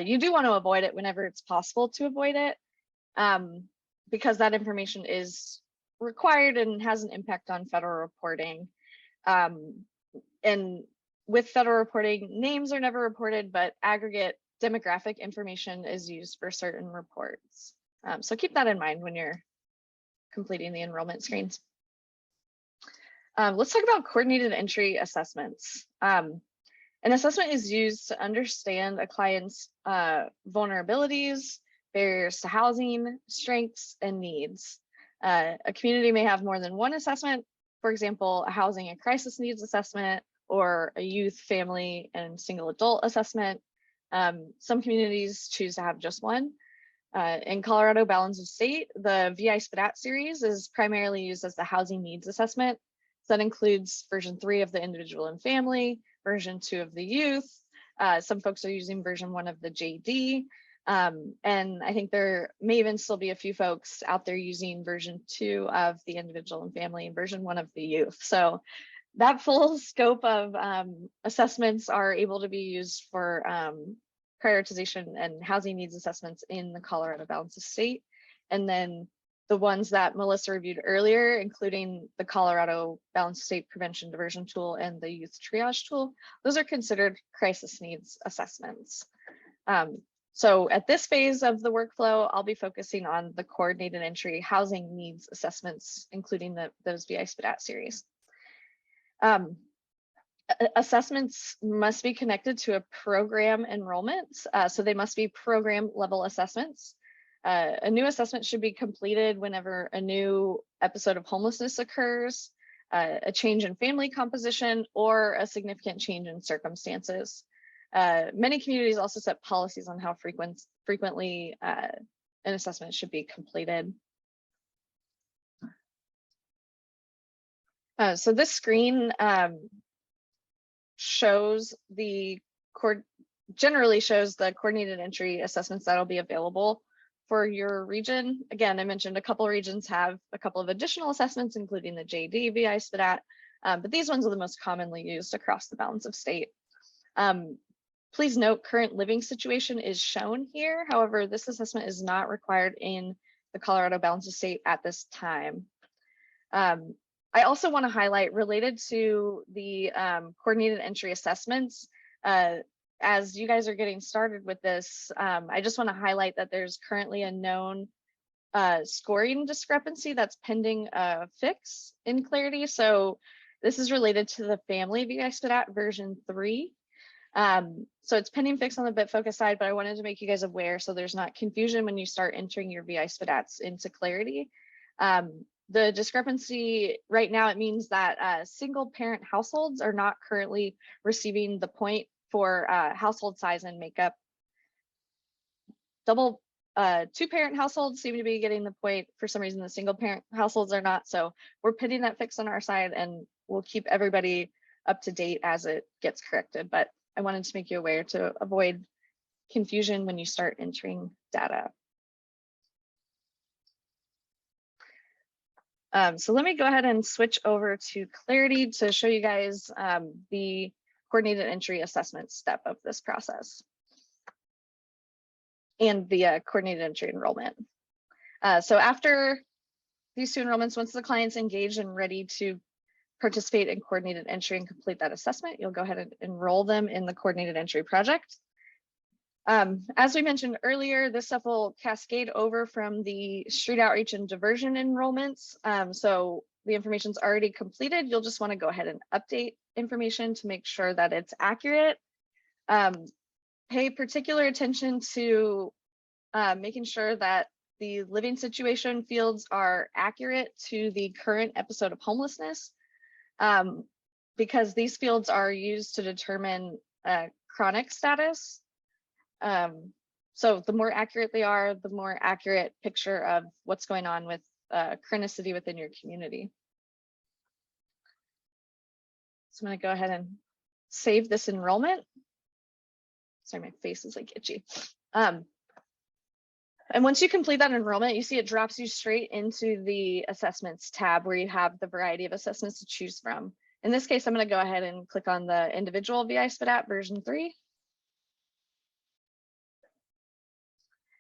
You do want to avoid it whenever it's possible to avoid it because that information is required and has an impact on federal reporting. And with federal reporting, names are never reported, but aggregate demographic information is used for certain reports. So keep that in mind when you're completing the enrollment screens. Let's talk about coordinated entry assessments. An assessment is used to understand a client's vulnerabilities, barriers to housing, strengths, and needs. A community may have more than one assessment, for example, a housing and crisis needs assessment, or a youth, family, and single adult assessment. Some communities choose to have just one. In Colorado Balance of State, the VI SPDAT series is primarily used as the housing needs assessment. So that includes version 3 of the individual and family, version 2 of the youth. Some folks are using version 1 of the JD. And I think there may even still be a few folks out there using version 2 of the individual and family and version 1 of the youth. So that full scope of assessments are able to be used for prioritization and housing needs assessments in the Colorado Balance of State. And then the ones that Melissa reviewed earlier, including the Colorado Balance of State Prevention Diversion Tool and the Youth Triage Tool, those are considered crisis needs assessments. So at this phase of the workflow, I'll be focusing on the coordinated entry housing needs assessments, including those VI SPDAT series. Assessments must be connected to a program enrollment, so they must be program level assessments. A new assessment should be completed whenever a new episode of homelessness occurs, a change in family composition, or a significant change in circumstances. Many communities also set policies on how frequently an assessment should be completed. So this screen generally shows the coordinated entry assessments that'll be available for your region. Again, I mentioned a couple of regions have a couple of additional assessments, including the JD, VI, SPDAT, but these ones are the most commonly used across the balance of state. Please note, current living situation is shown here. However, this assessment is not required in the Colorado balance of state at this time. I also want to highlight, related to the coordinated entry assessments, as you guys are getting started with this, I just want to highlight that there's currently a known scoring discrepancy that's pending a fix in Clarity. So this is related to the family VI SPDAT version 3. So it's pending fix on the BitFocus side, but I wanted to make you guys aware so there's not confusion when you start entering your VI SPDATs into Clarity. The discrepancy right now, it means that single parent households are not currently receiving the point for household size and makeup. Two parent households seem to be getting the point. For some reason, the single parent households are not. So we're pending that fix on our side, and we'll keep everybody up to date as it gets corrected. But I wanted to make you aware to avoid confusion when you start entering data. So let me go ahead and switch over to Clarity to show you guys the coordinated entry assessment step of this process and the coordinated entry enrollment. So after these two enrollments, once the client's engaged and ready to participate in coordinated entry and complete that assessment, you'll go ahead and enroll them in the coordinated entry project. As we mentioned earlier, this stuff will cascade over from the street outreach and diversion enrollments. So the information's already completed. You'll just want to go ahead and update information to make sure that it's accurate. Pay particular attention to making sure that the living situation fields are accurate to the current episode of homelessness, because these fields are used to determine chronic status. So the more accurate they are, the more accurate picture of what's going on with chronicity within your community. So I'm going to go ahead and save this enrollment. Sorry, my face is like itchy. And once you complete that enrollment, you see it drops you straight into the assessments tab where you have the variety of assessments to choose from. In this case, I'm going to go ahead and click on the individual VI SPDAT version 3.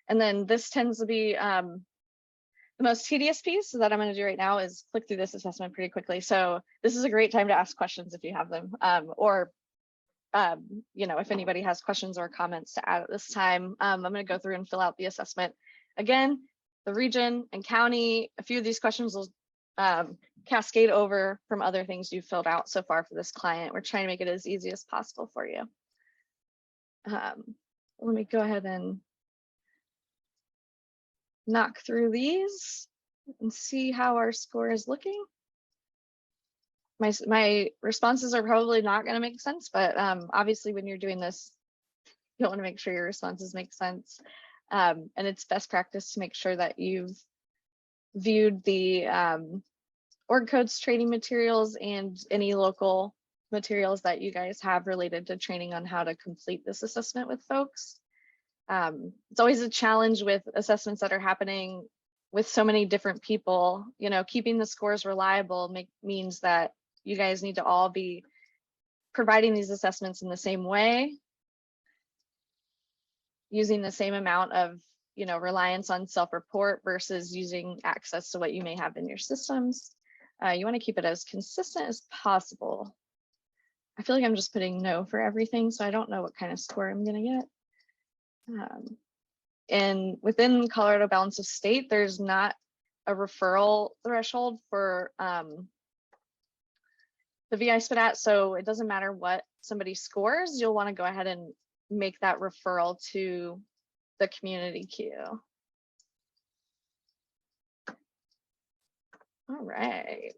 And then this tends to be the most tedious piece that I'm going to do right now is click through this assessment pretty quickly. So this is a great time to ask questions if you have them, you know, if anybody has questions or comments to add at this time. I'm going to go through and fill out the assessment. Again, the region and county, a few of these questions will cascade over from other things you've filled out so far for this client. We're trying to make it as easy as possible for you. Let me go ahead and knock through these and see how our score is looking. My responses are probably not going to make sense, but obviously when you're doing this, you want to make sure your responses make sense. And it's best practice to make sure that you've viewed the org codes training materials and any local materials that you guys have related to training on how to complete this assessment with folks. It's always a challenge with assessments that are happening with so many different people. You know, keeping the scores reliable means that you guys need to all be providing these assessments in the same way, using the same amount of, you know, reliance on self-report versus using access to what you may have in your systems. You want to keep it as consistent as possible. I feel like I'm just putting no for everything, so I don't know what kind of score I'm going to get. And within Colorado balance of state, there's not a referral threshold for the VI SPDAT, so it doesn't matter what somebody scores, you'll want to go ahead and make that referral to the community queue. All right.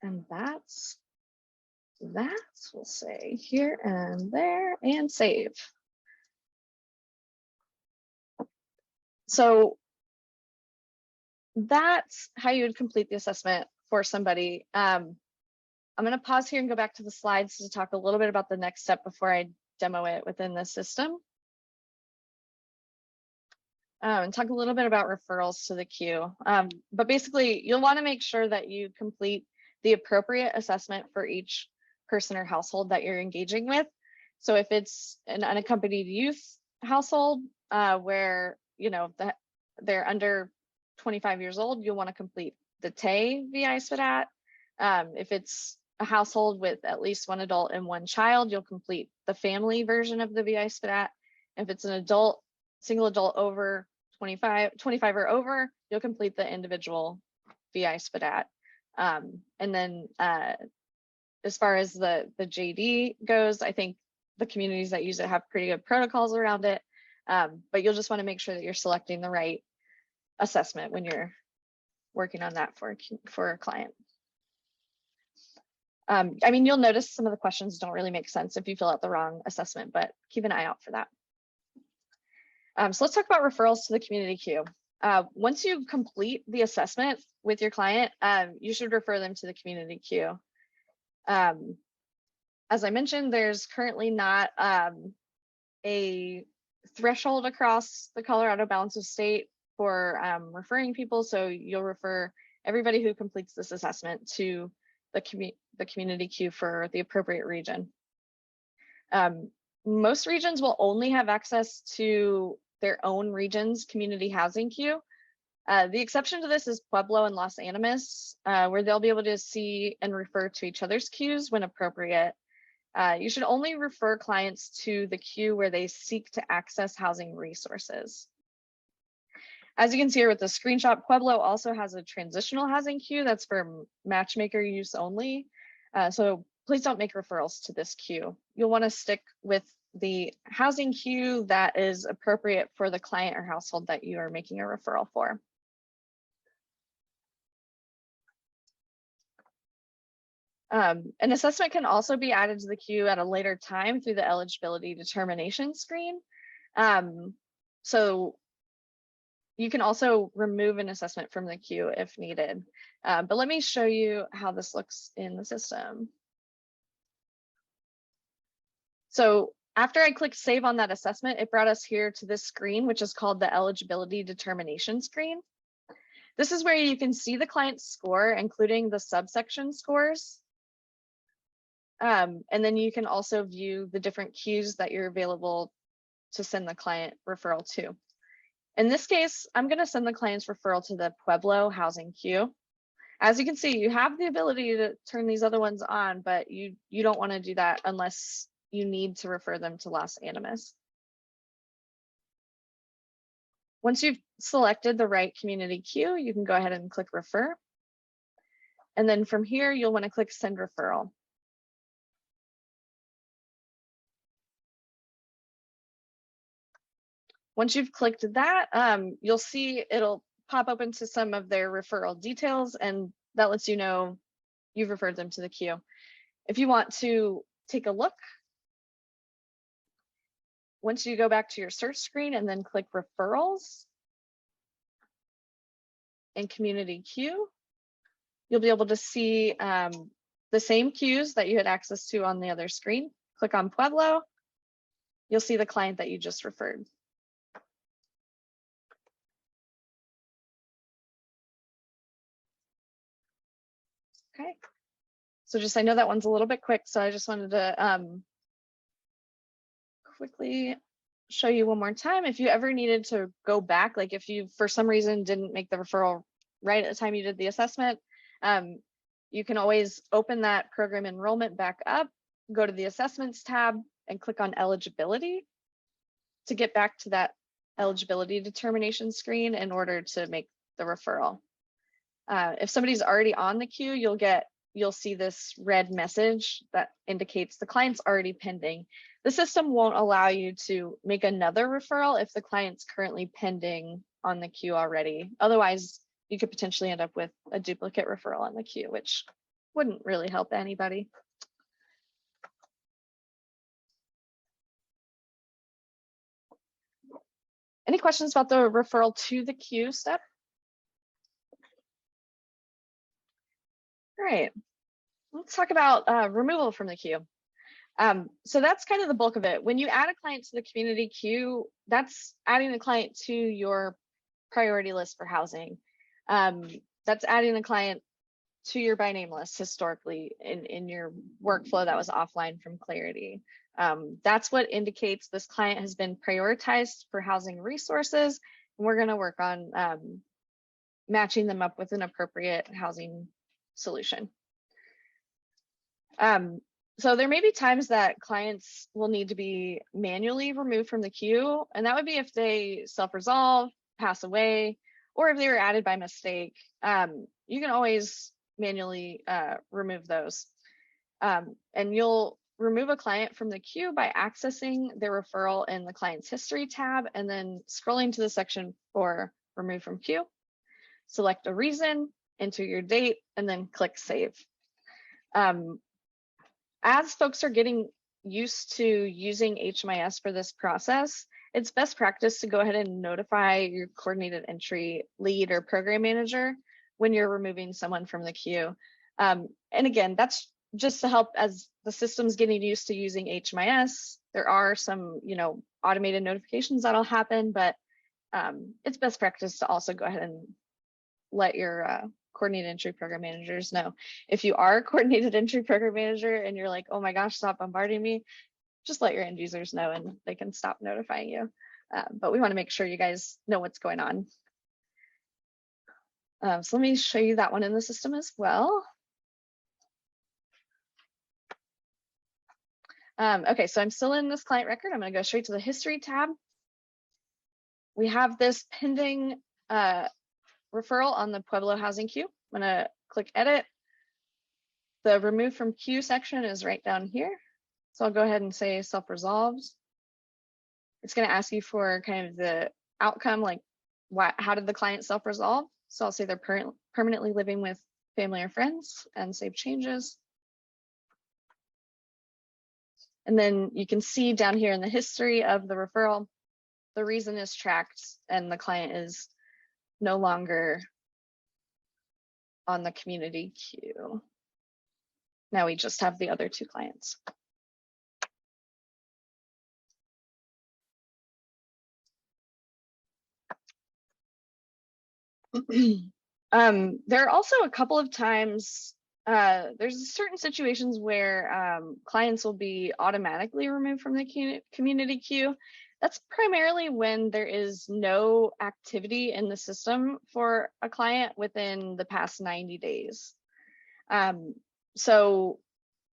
And that's that. We'll say here and there and save. So that's how you would complete the assessment for somebody. I'm going to pause here and go back to the slides to talk a little bit about the next step before I demo it within the system. And talk a little bit about referrals to the queue. But basically, you'll want to make sure that you complete the appropriate assessment for each person or household that you're engaging with. So if it's an unaccompanied youth household where they're under 25 years old, you'll want to complete the TAE VI SPDAT. If it's a household with at least one adult and one child, you'll complete the family version of the VI SPDAT. If it's an single adult over 25 or over, you'll complete the individual VI SPDAT. And then as far as the JD goes, I think the communities that use it have pretty good protocols around it. But you'll just want to make sure that you're selecting the right assessment when you're working on that for a client. I mean, you'll notice some of the questions don't really make sense if you fill out the wrong assessment, but keep an eye out for that. So let's talk about referrals to the community queue. Once you complete the assessment with your client, you should refer them to the community queue. As I mentioned, there's currently not a threshold across the Colorado balance of state for referring people, so you'll refer everybody who completes this assessment to the community queue for the appropriate region. Most regions will only have access to their own region's community housing queue. The exception to this is Pueblo and Los Animas, where they'll be able to see and refer to each other's queues when appropriate. You should only refer clients to the queue where they seek to access housing resources. As you can see here with the screenshot, Pueblo also has a transitional housing queue that's for matchmaker use only. So please don't make referrals to this queue. You'll want to stick with the housing queue that is appropriate for the client or household that you are making a referral for. An assessment can also be added to the queue at a later time through the eligibility determination screen. So you can also remove an assessment from the queue if needed. But let me show you how this looks in the system. So after I clicked save on that assessment, it brought us here to this screen, which is called the eligibility determination screen. This is where you can see the client's score, including the subsection scores. And then you can also view the different queues that you're available to send the client referral to. In this case, I'm going to send the client's referral to the Pueblo housing queue. As you can see, you have the ability to turn these other ones on, but you don't want to do that unless you need to refer them to Los Animas. Once you've selected the right community queue, you can go ahead and click refer. And then from here, you'll want to click send referral. Once you've clicked that, you'll see it'll pop open to some of their referral details, and that lets you know you've referred them to the queue. If you want to take a look, once you go back to your search screen and then click referrals and community queue, you'll be able to see the same queues that you had access to on the other screen. Click on Pueblo, you'll see the client that you just referred. Okay, so I know that one's a little bit quick, so I just wanted to quickly show you one more time. If you ever needed to go back, like if you for some reason didn't make the referral right at the time you did the assessment, you can always open that program enrollment back up, go to the assessments tab and click on eligibility to get back to that eligibility determination screen in order to make the referral. If somebody's already on the queue, you'll see this red message that indicates the client's already pending. The system won't allow you to make another referral if the client's currently pending on the queue already. Otherwise, you could potentially end up with a duplicate referral on the queue, which wouldn't really help anybody. Any questions about the referral to the queue step? All right, let's talk about removal from the queue. So that's kind of the bulk of it. When you add a client to the community queue, that's adding the client to your priority list for housing. That's adding a client to your by name list historically in your workflow that was offline from Clarity. That's what indicates this client has been prioritized for housing resources, and we're going to work on matching them up with an appropriate housing solution. So there may be times that clients will need to be manually removed from the queue, and that would be if they self-resolve, pass away, or if they were added by mistake. You can always manually remove those. And you'll remove a client from the queue by accessing their referral in the client's history tab and then scrolling to the section for remove from queue. Select a reason, enter your date, and then click save. As folks are getting used to using HMIS for this process, it's best practice to go ahead and notify your coordinated entry lead or program manager when you're removing someone from the queue. And again, that's just to help as the system's getting used to using HMIS. There are some, automated notifications that'll happen, but it's best practice to also go ahead and let your coordinated entry program managers know. If you are a coordinated entry program manager and you're like, oh my gosh, stop bombarding me, just let your end users know and they can stop notifying you. But we want to make sure you guys know what's going on. So let me show you that one in the system as well. Okay, so I'm still in this client record. I'm going to go straight to the history tab. We have this pending referral on the Pueblo housing queue. I'm going to click edit. The remove from queue section is right down here. So I'll go ahead and say self-resolved. It's going to ask you for kind of the outcome, like how did the client self-resolve? So I'll say they're permanently living with family or friends and save changes. And then you can see down here in the history of the referral, the reason is tracked and the client is no longer on the community queue. Now we just have the other two clients. There are also a couple of times, there's certain situations where clients will be automatically removed from the community queue. That's primarily when there is no activity in the system for a client within the past 90 days. So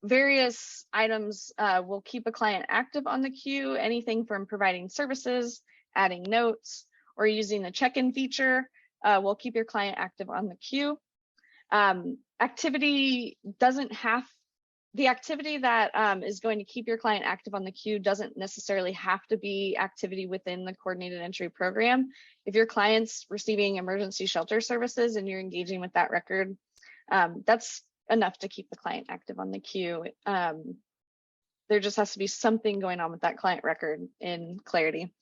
various items will keep a client active on the queue, anything from providing services, adding notes, or using the check-in feature will keep your client active on the queue. Activity doesn't have, the activity that is going to keep your client active on the queue doesn't necessarily have to be activity within the coordinated entry program. If your client's receiving emergency shelter services and you're engaging with that record, that's enough to keep the client active on the queue. There just has to be something going on with that client record in Clarity.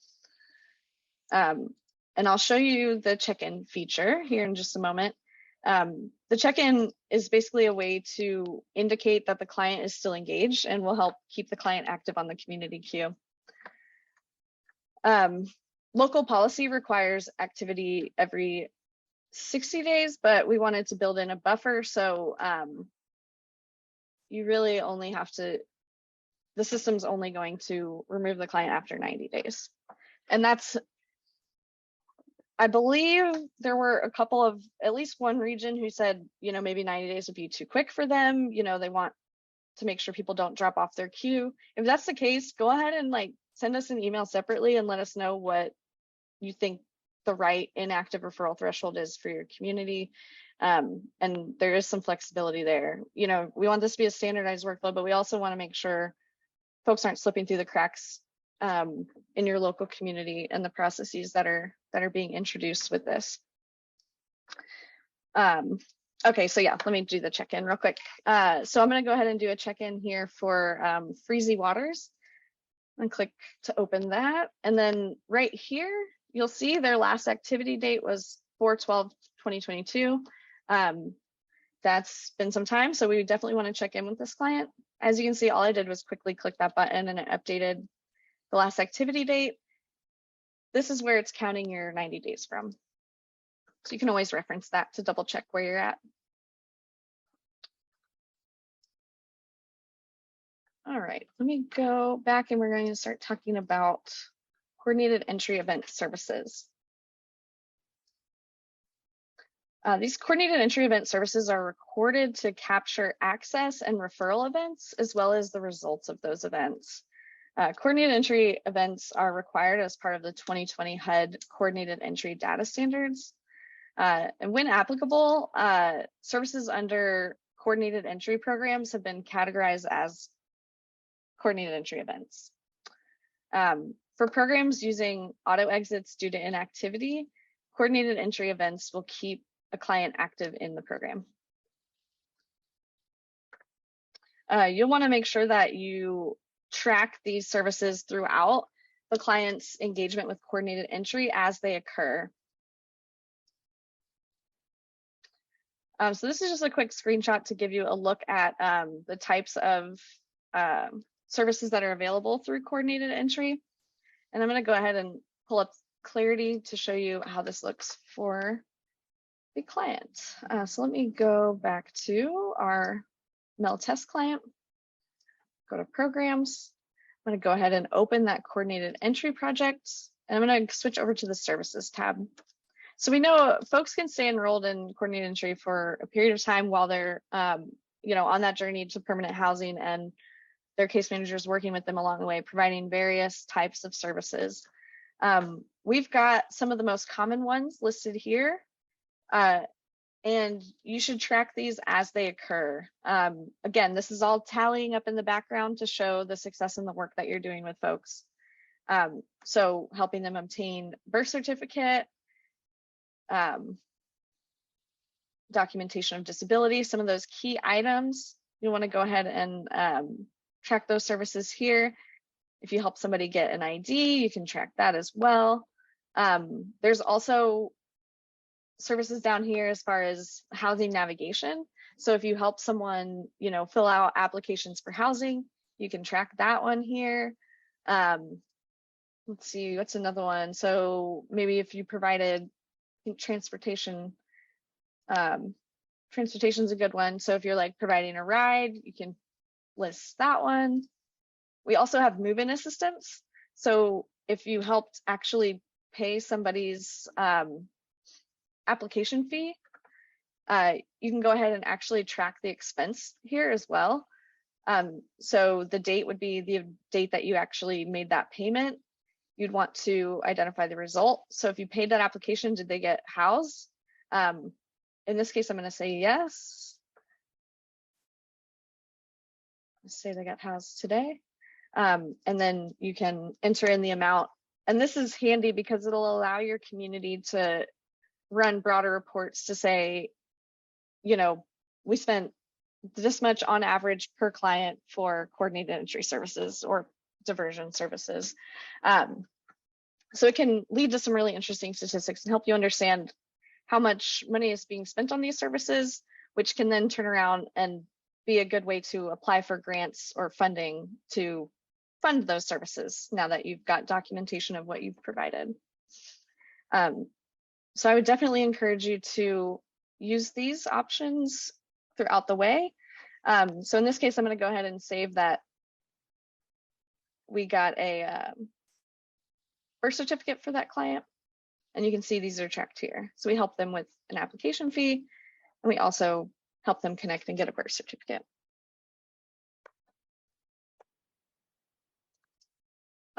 And I'll show you the check-in feature here in just a moment. The check-in is basically a way to indicate that the client is still engaged and will help keep the client active on the community queue. Local policy requires activity every 60 days, but we wanted to build in a buffer. So you really only have to, the system's only going to remove the client after 90 days. And that's, I believe there were a couple of, at least one region who said, maybe 90 days would be too quick for them. They want to make sure people don't drop off their queue. If that's the case, go ahead and send us an email separately and let us know what you think the right inactive referral threshold is for your community. And there is some flexibility there. We want this to be a standardized workflow, but we also want to make sure folks aren't slipping through the cracks in your local community and the processes that are being introduced with this. Okay, so yeah, let me do the check-in real quick. So I'm going to go ahead and do a check-in here for Freezy Waters and click to open that. And then right here, you'll see their last activity date was 4/12/2022. That's been some time, so we definitely want to check in with this client. As you can see, all I did was quickly click that button and it updated the last activity date. This is where it's counting your 90 days from. So you can always reference that to double check where you're at. All right, let me go back and we're going to start talking about coordinated entry event services. These coordinated entry event services are recorded to capture access and referral events, as well as the results of those events. Coordinated entry events are required as part of the 2020 HUD Coordinated Entry Data Standards. And when applicable, services under coordinated entry programs have been categorized as coordinated entry events. For programs using auto exits due to inactivity, coordinated entry events will keep a client active in the program. You'll want to make sure that you track these services throughout the client's engagement with coordinated entry as they occur. So this is just a quick screenshot to give you a look at the types of services that are available through coordinated entry. And I'm going to go ahead and pull up Clarity to show you how this looks for the client. So let me go back to our MEL test client, go to programs. I'm going to go ahead and open that coordinated entry project, and I'm going to switch over to the services tab. So we know folks can stay enrolled in coordinated entry for a period of time while they're on that journey to permanent housing, and their case managers working with them along the way, providing various types of services. We've got some of the most common ones listed here, and you should track these as they occur. Again, this is all tallying up in the background to show the success in the work that you're doing with folks. So helping them obtain birth certificate, documentation of disability, some of those key items, you want to go ahead and track those services here. If you help somebody get an ID, you can track that as well. There's also services down here as far as housing navigation. So if you help someone, fill out applications for housing, you can track that one here. Let's see, what's another one? So maybe if you provided transportation, transportation's a good one. So if you're like providing a ride, you can list that one. We also have move-in assistance. So if you helped actually pay somebody's application fee, you can go ahead and actually track the expense here as well. So the date would be the date that you actually made that payment. You'd want to identify the result. So if you paid that application, did they get housed? In this case, I'm going to say yes. Let's say they got housed today. And then you can enter in the amount. And this is handy because it'll allow your community to run broader reports to say, we spent this much on average per client for coordinated entry services or diversion services. So it can lead to some really interesting statistics and help you understand how much money is being spent on these services, which can then turn around and be a good way to apply for grants or funding to fund those services now that you've got documentation of what you've provided. So I would definitely encourage you to use these options throughout the way. So in this case, I'm going to go ahead and save that we got a birth certificate for that client. And you can see these are tracked here. So we help them with an application fee, and we also help them connect and get a birth certificate.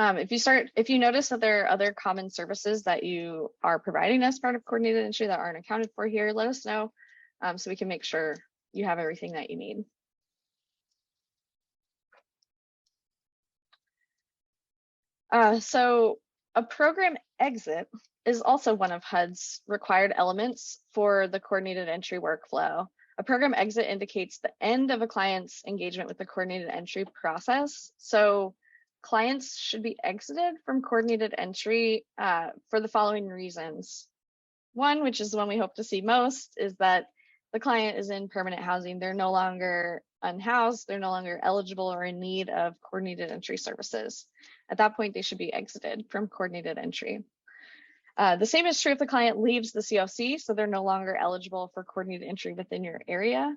If you notice that there are other common services that you are providing as part of coordinated entry that aren't accounted for here, let us know so we can make sure you have everything that you need. So a program exit is also one of HUD's required elements for the coordinated entry workflow. A program exit indicates the end of a client's engagement with the coordinated entry process. So clients should be exited from coordinated entry for the following reasons. One, which is the one we hope to see most, is that the client is in permanent housing. They're no longer unhoused. They're no longer eligible or in need of coordinated entry services. At that point, they should be exited from coordinated entry. The same is true if the client leaves the COC, so they're no longer eligible for coordinated entry within your area.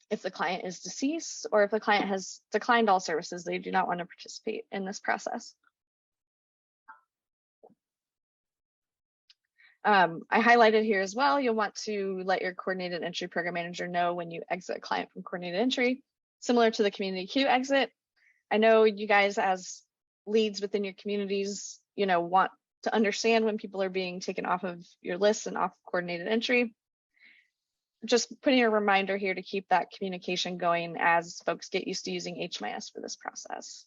If the client is deceased, or if the client has declined all services, they do not want to participate in this process. I highlighted here as well, you'll want to let your coordinated entry program manager know when you exit a client from coordinated entry, similar to the community queue exit. I know you guys as leads within your communities, want to understand when people are being taken off of your list and off coordinated entry. Just putting a reminder here to keep that communication going as folks get used to using HMIS for this process.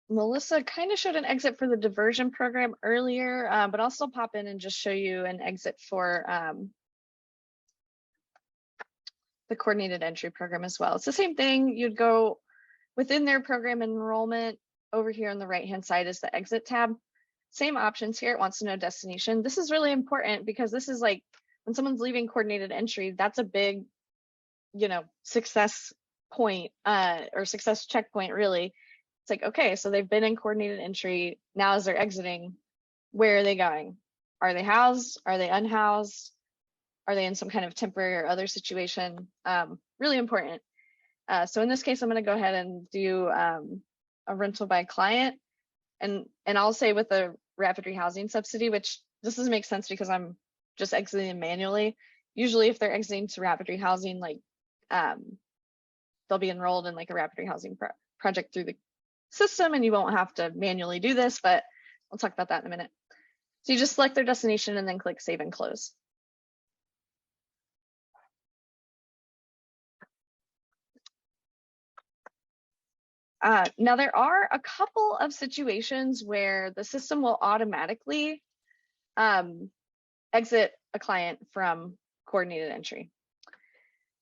Melissa kind of showed an exit for the diversion program earlier, but I'll still pop in and just show you an exit for the coordinated entry program as well. It's the same thing. You'd go within their program enrollment. Over here on the right-hand side is the exit tab. Same options here. It wants to know destination. This is really important because this is like when someone's leaving coordinated entry, that's a big, success point or success checkpoint really. It's like, okay, so they've been in coordinated entry. Now as they're exiting, where are they going? Are they housed? Are they unhoused? Are they in some kind of temporary or other situation? Really important. So in this case, I'm going to go ahead and do a rental by client. And I'll say with the rapid rehousing subsidy, which this doesn't make sense because I'm just exiting them manually. Usually if they're exiting to rapid rehousing, like they'll be enrolled in like a rapid rehousing project through the system and you won't have to manually do this, but I'll talk about that in a minute. So you just select their destination and then click save and close. Now there are a couple of situations where the system will automatically exit a client from coordinated entry.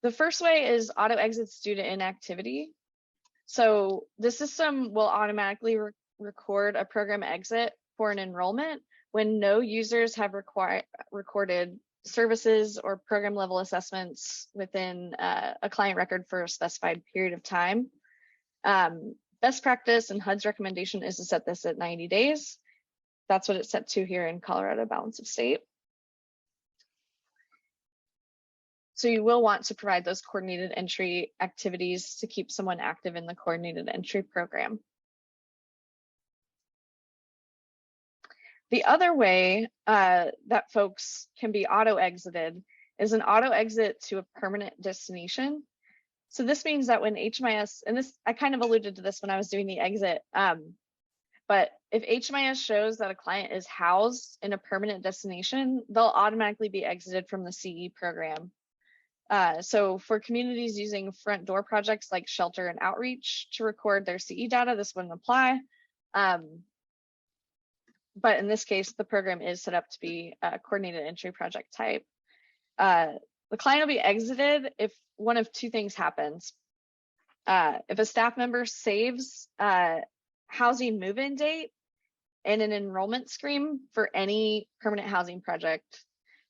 The first way is auto exits due to inactivity. So the system will automatically record a program exit for an enrollment when no users have recorded services or program level assessments within a client record for a specified period of time. Best practice and HUD's recommendation is to set this at 90 days. That's what it's set to here in Colorado Balance of State. So you will want to provide those coordinated entry activities to keep someone active in the coordinated entry program. The other way that folks can be auto exited is an auto exit to a permanent destination. So this means that when HMIS, and this, I kind of alluded to this when I was doing the exit, but if HMIS shows that a client is housed in a permanent destination, they'll automatically be exited from the CE program. So for communities using front door projects like shelter and outreach to record their CE data, this wouldn't apply. But in this case, the program is set up to be a coordinated entry project type. The client will be exited if one of two things happens. If a staff member saves housing move-in date and an enrollment screen for any permanent housing project.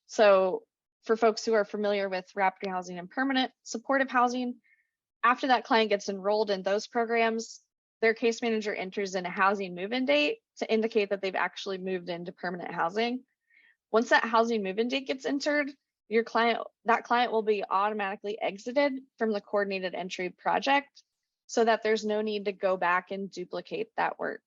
So for folks who are familiar with rapid housing and permanent supportive housing, after that client gets enrolled in those programs, their case manager enters in a housing move-in date to indicate that they've actually moved into permanent housing. Once that housing move-in date gets entered, that client will be automatically exited from the coordinated entry project so that there's no need to go back and duplicate that work.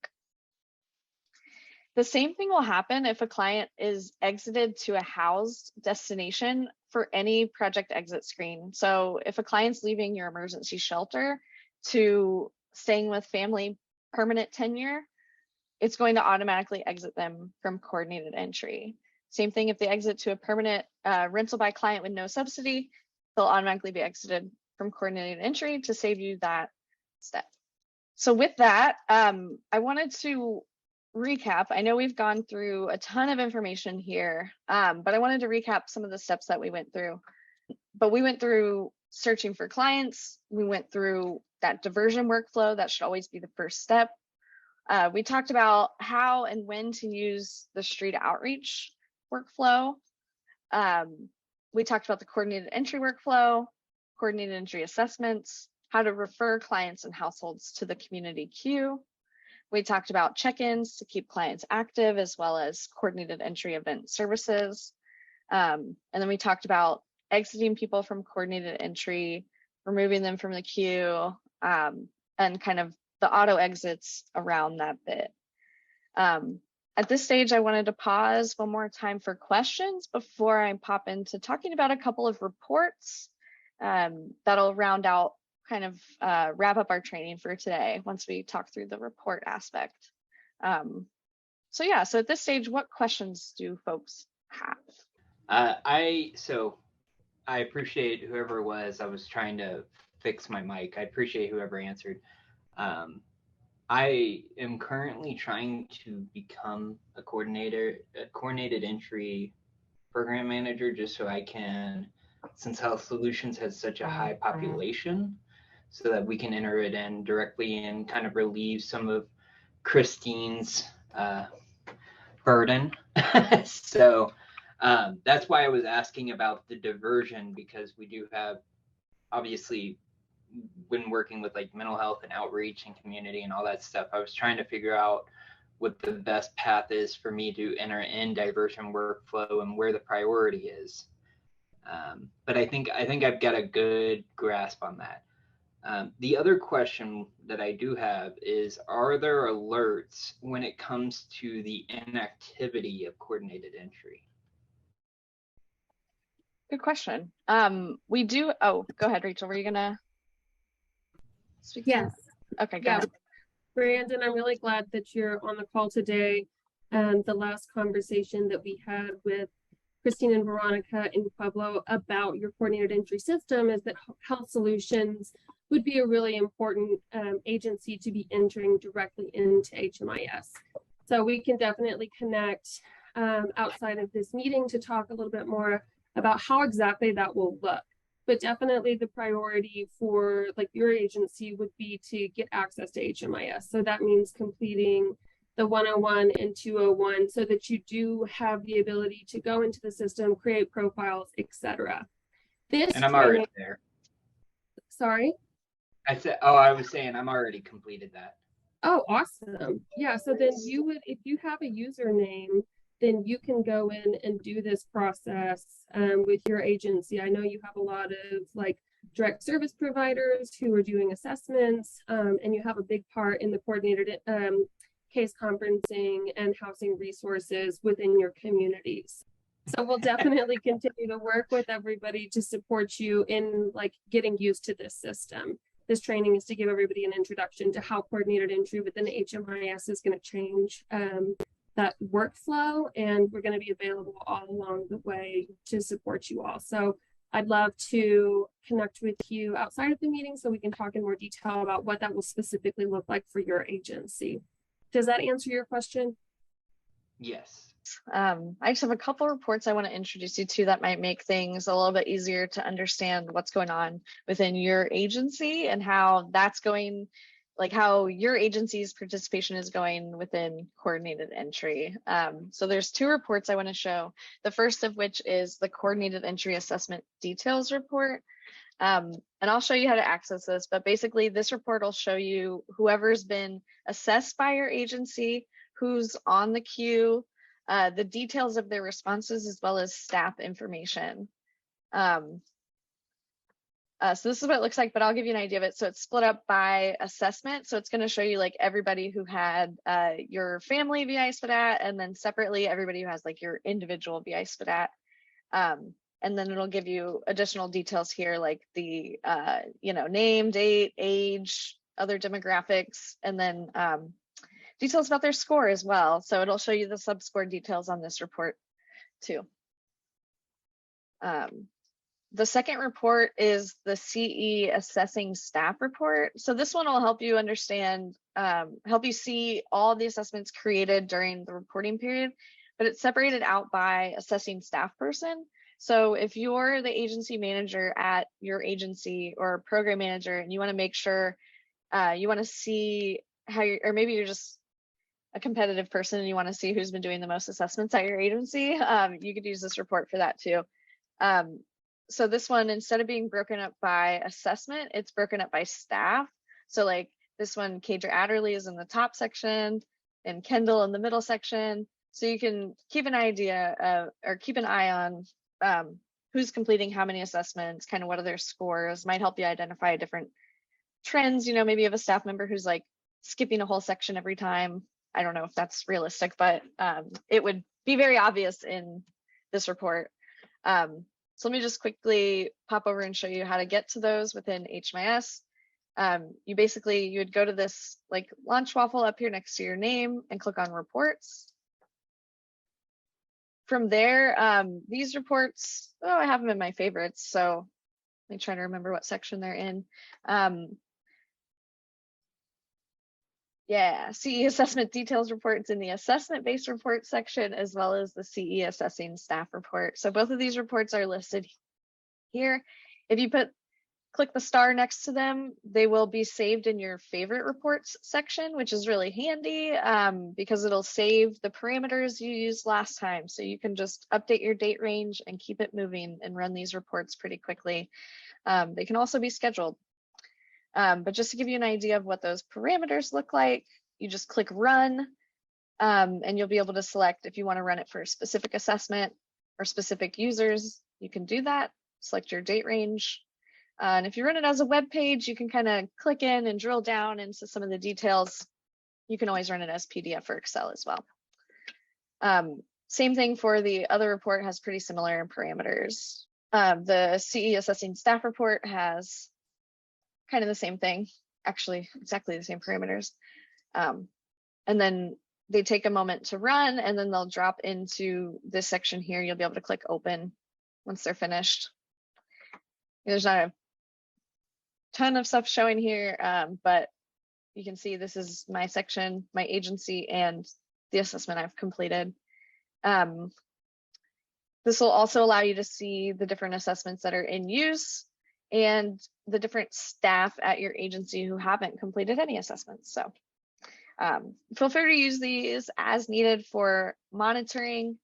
The same thing will happen if a client is exited to a housed destination for any project exit screen. So if a client's leaving your emergency shelter to staying with family permanent tenure, it's going to automatically exit them from coordinated entry. Same thing if they exit to a permanent rental by client with no subsidy, they'll automatically be exited from coordinated entry to save you that step. So with that, I wanted to recap. I know we've gone through a ton of information here, but I wanted to recap some of the steps that we went through. But we went through searching for clients. We went through that diversion workflow. That should always be the first step. We talked about how and when to use the street outreach workflow. We talked about the coordinated entry workflow, coordinated entry assessments, how to refer clients and households to the community queue. We talked about check-ins to keep clients active, as well as coordinated entry event services. And then we talked about exiting people from coordinated entry, removing them from the queue, and kind of the auto exits around that bit. At this stage, I wanted to pause one more time for questions before I pop into talking about a couple of reports that'll round out, kind of wrap up our training for today once we talk through the report aspect. So yeah, so at this stage, what questions do folks have? I appreciate whoever it was. I was trying to fix my mic. I appreciate whoever answered. I am currently trying to become a coordinated entry program manager, just so I can, since Health Solutions has such a high population, so that we can enter it in directly and kind of relieve some of Christine's burden. So that's why I was asking about the diversion, because we do have, obviously, when working with like mental health and outreach and community and all that stuff, I was trying to figure out what the best path is for me to enter in diversion workflow and where the priority is. But I think I've got a good grasp on that. The other question that I do have is, are there alerts when it comes to the inactivity of coordinated entry? Good question. We do, oh, go ahead, Rachel, were you gonna speak? Yes. Okay, go ahead. Brandon, I'm really glad that you're on the call today. The last conversation that we had with Christine and Veronica in Pueblo about your coordinated entry system is that Health Solutions would be a really important agency to be entering directly into HMIS. So we can definitely connect outside of this meeting to talk a little bit more about how exactly that will look. But definitely the priority for like your agency would be to get access to HMIS. So that means completing the 101 and 201 so that you do have the ability to go into the system, create profiles, etc. And I'm already there. Sorry? I was saying I'm already completed that. Oh, awesome. Yeah, so then you would, if you have a username, then you can go in and do this process with your agency. I know you have a lot of like direct service providers who are doing assessments, and you have a big part in the coordinated case conferencing and housing resources within your communities. So we'll definitely continue to work with everybody to support you in like getting used to this system. This training is to give everybody an introduction to how coordinated entry within HMIS is going to change that workflow, and we're going to be available all along the way to support you all. So I'd love to connect with you outside of the meeting so we can talk in more detail about what that will specifically look like for your agency. Does that answer your question? Yes. I just have a couple reports I want to introduce you to that might make things a little bit easier to understand what's going on within your agency and how that's going, like how your agency's participation is going within coordinated entry. So there's two reports I want to show. The first of which is the coordinated entry assessment details report. And I'll show you how to access this, but basically this report will show you whoever's been assessed by your agency, who's on the queue, the details of their responses, as well as staff information. So this is what it looks like, but I'll give you an idea of it. So it's split up by assessment. So it's going to show you like everybody who had your family VI SPDAT, and then separately everybody who has like your individual VI SPDAT. And then it'll give you additional details here, like the name, date, age, other demographics, and then details about their score as well. So it'll show you the sub-score details on this report too. The second report is the CE assessing staff report. So this one will help you understand, help you see all the assessments created during the reporting period, but it's separated out by assessing staff person. So if you're the agency manager at your agency or program manager, and you want to make sure you want to see how you, or maybe you're just a competitive person and you want to see who's been doing the most assessments at your agency, you could use this report for that too. So this one, instead of being broken up by assessment, it's broken up by staff. So like this one, Kadra Adderley is in the top section and Kendall in the middle section. So you can keep an idea of, or keep an eye on who's completing how many assessments, kind of what are their scores, might help you identify different trends. You know, maybe you have a staff member who's like skipping a whole section every time. I don't know if that's realistic, but it would be very obvious in this report. So let me just quickly pop over and show you how to get to those within HMIS. You would go to this like launch waffle up here next to your name and click on reports. From there, these reports, I have them in my favorites. So let me try to remember what section they're in. Yeah, CE assessment details reports in the assessment-based report section, as well as the CE assessing staff report. So both of these reports are listed here. If you click the star next to them, they will be saved in your favorite reports section, which is really handy because it'll save the parameters you used last time. So you can just update your date range and keep it moving and run these reports pretty quickly. They can also be scheduled. But just to give you an idea of what those parameters look like, you just click run and you'll be able to select if you want to run it for a specific assessment or specific users, you can do that. Select your date range. And if you run it as a web page, you can kind of click in and drill down into some of the details. You can always run it as PDF or Excel as well. Same thing for the other report, has pretty similar parameters. The CE assessing staff report has kind of the same thing, actually exactly the same parameters. And then they take a moment to run and then they'll drop into this section here. You'll be able to click open once they're finished. There's not a ton of stuff showing here, but you can see this is my section, my agency, and the assessment I've completed. This will also allow you to see the different assessments that are in use and the different staff at your agency who haven't completed any assessments. So feel free to use these as needed for monitoring.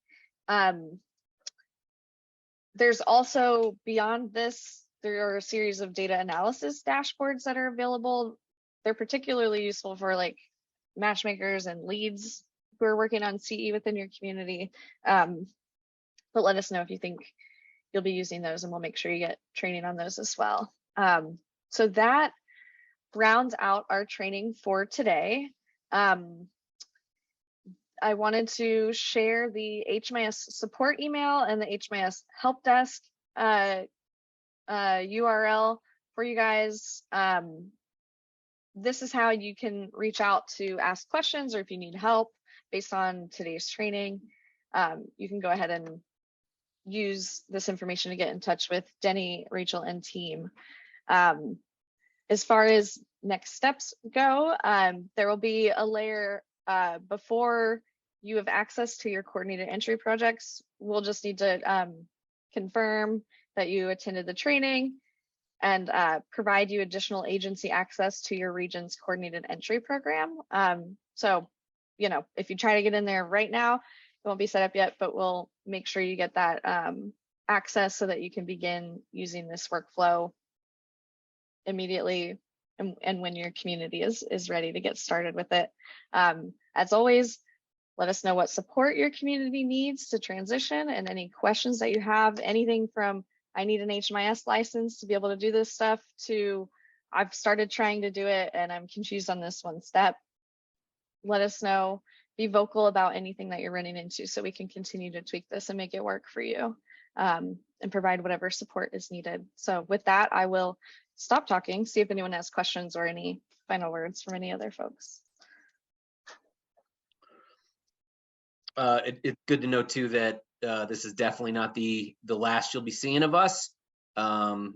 There's also, beyond this, there are a series of data analysis dashboards that are available. They're particularly useful for like matchmakers and leads who are working on CE within your community. But let us know if you think you'll be using those and we'll make sure you get training on those as well. So that rounds out our training for today. I wanted to share the HMIS support email and the HMIS help desk URL for you guys. This is how you can reach out to ask questions or if you need help based on today's training. You can go ahead and use this information to get in touch with Denny, Rachel, and team. As far as next steps go, there will be a layer before you have access to your coordinated entry projects. We'll just need to confirm that you attended the training and provide you additional agency access to your region's coordinated entry program. So, you know, if you try to get in there right now, it won't be set up yet, but we'll make sure you get that access so that you can begin using this workflow immediately and when your community is ready to get started with it. As always, let us know what support your community needs to transition and any questions that you have, anything from I need an HMIS license to be able to do this stuff to I've started trying to do it and I'm confused on this one step. Let us know, be vocal about anything that you're running into so we can continue to tweak this and make it work for you and provide whatever support is needed. So with that, I will stop talking, see if anyone has questions or any final words from any other folks. It's good to know too that this is definitely not the last you'll be seeing of us.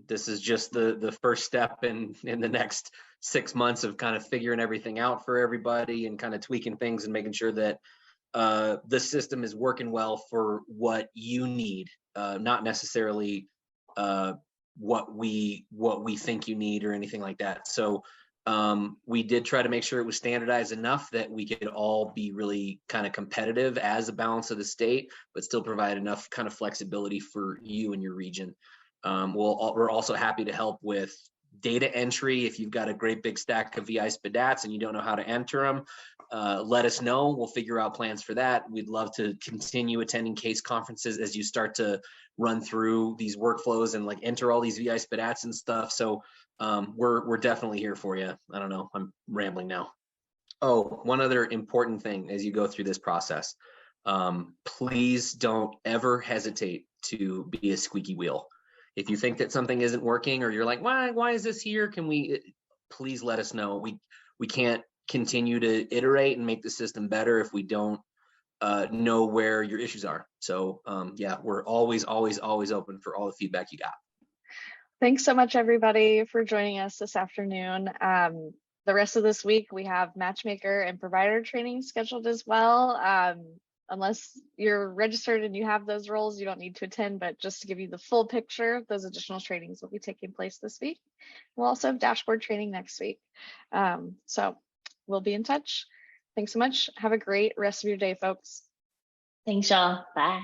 This is just the first step in the next 6 months of kind of figuring everything out for everybody and kind of tweaking things and making sure that the system is working well for what you need, not necessarily what we think you need or anything like that. So we did try to make sure it was standardized enough that we could all be really kind of competitive as a balance of the state, but still provide enough kind of flexibility for you and your region. We're also happy to help with data entry. If you've got a great big stack of VI SPDATs and you don't know how to enter them, let us know. We'll figure out plans for that. We'd love to continue attending case conferences as you start to run through these workflows and like enter all these VI SPDATs and stuff. So we're definitely here for you. I don't know, I'm rambling now. Oh, one other important thing as you go through this process, please don't ever hesitate to be a squeaky wheel. If you think that something isn't working or you're like, why is this here? Can we, please let us know. We can't continue to iterate and make the system better if we don't know where your issues are. So yeah, we're always open for all the feedback you got. Thanks so much, everybody, for joining us this afternoon. The rest of this week, we have matchmaker and provider training scheduled as well. Unless you're registered and you have those roles, you don't need to attend, but just to give you the full picture, those additional trainings will be taking place this week. We'll also have dashboard training next week. So we'll be in touch. Thanks so much. Have a great rest of your day, folks. Thanks, y'all. Bye.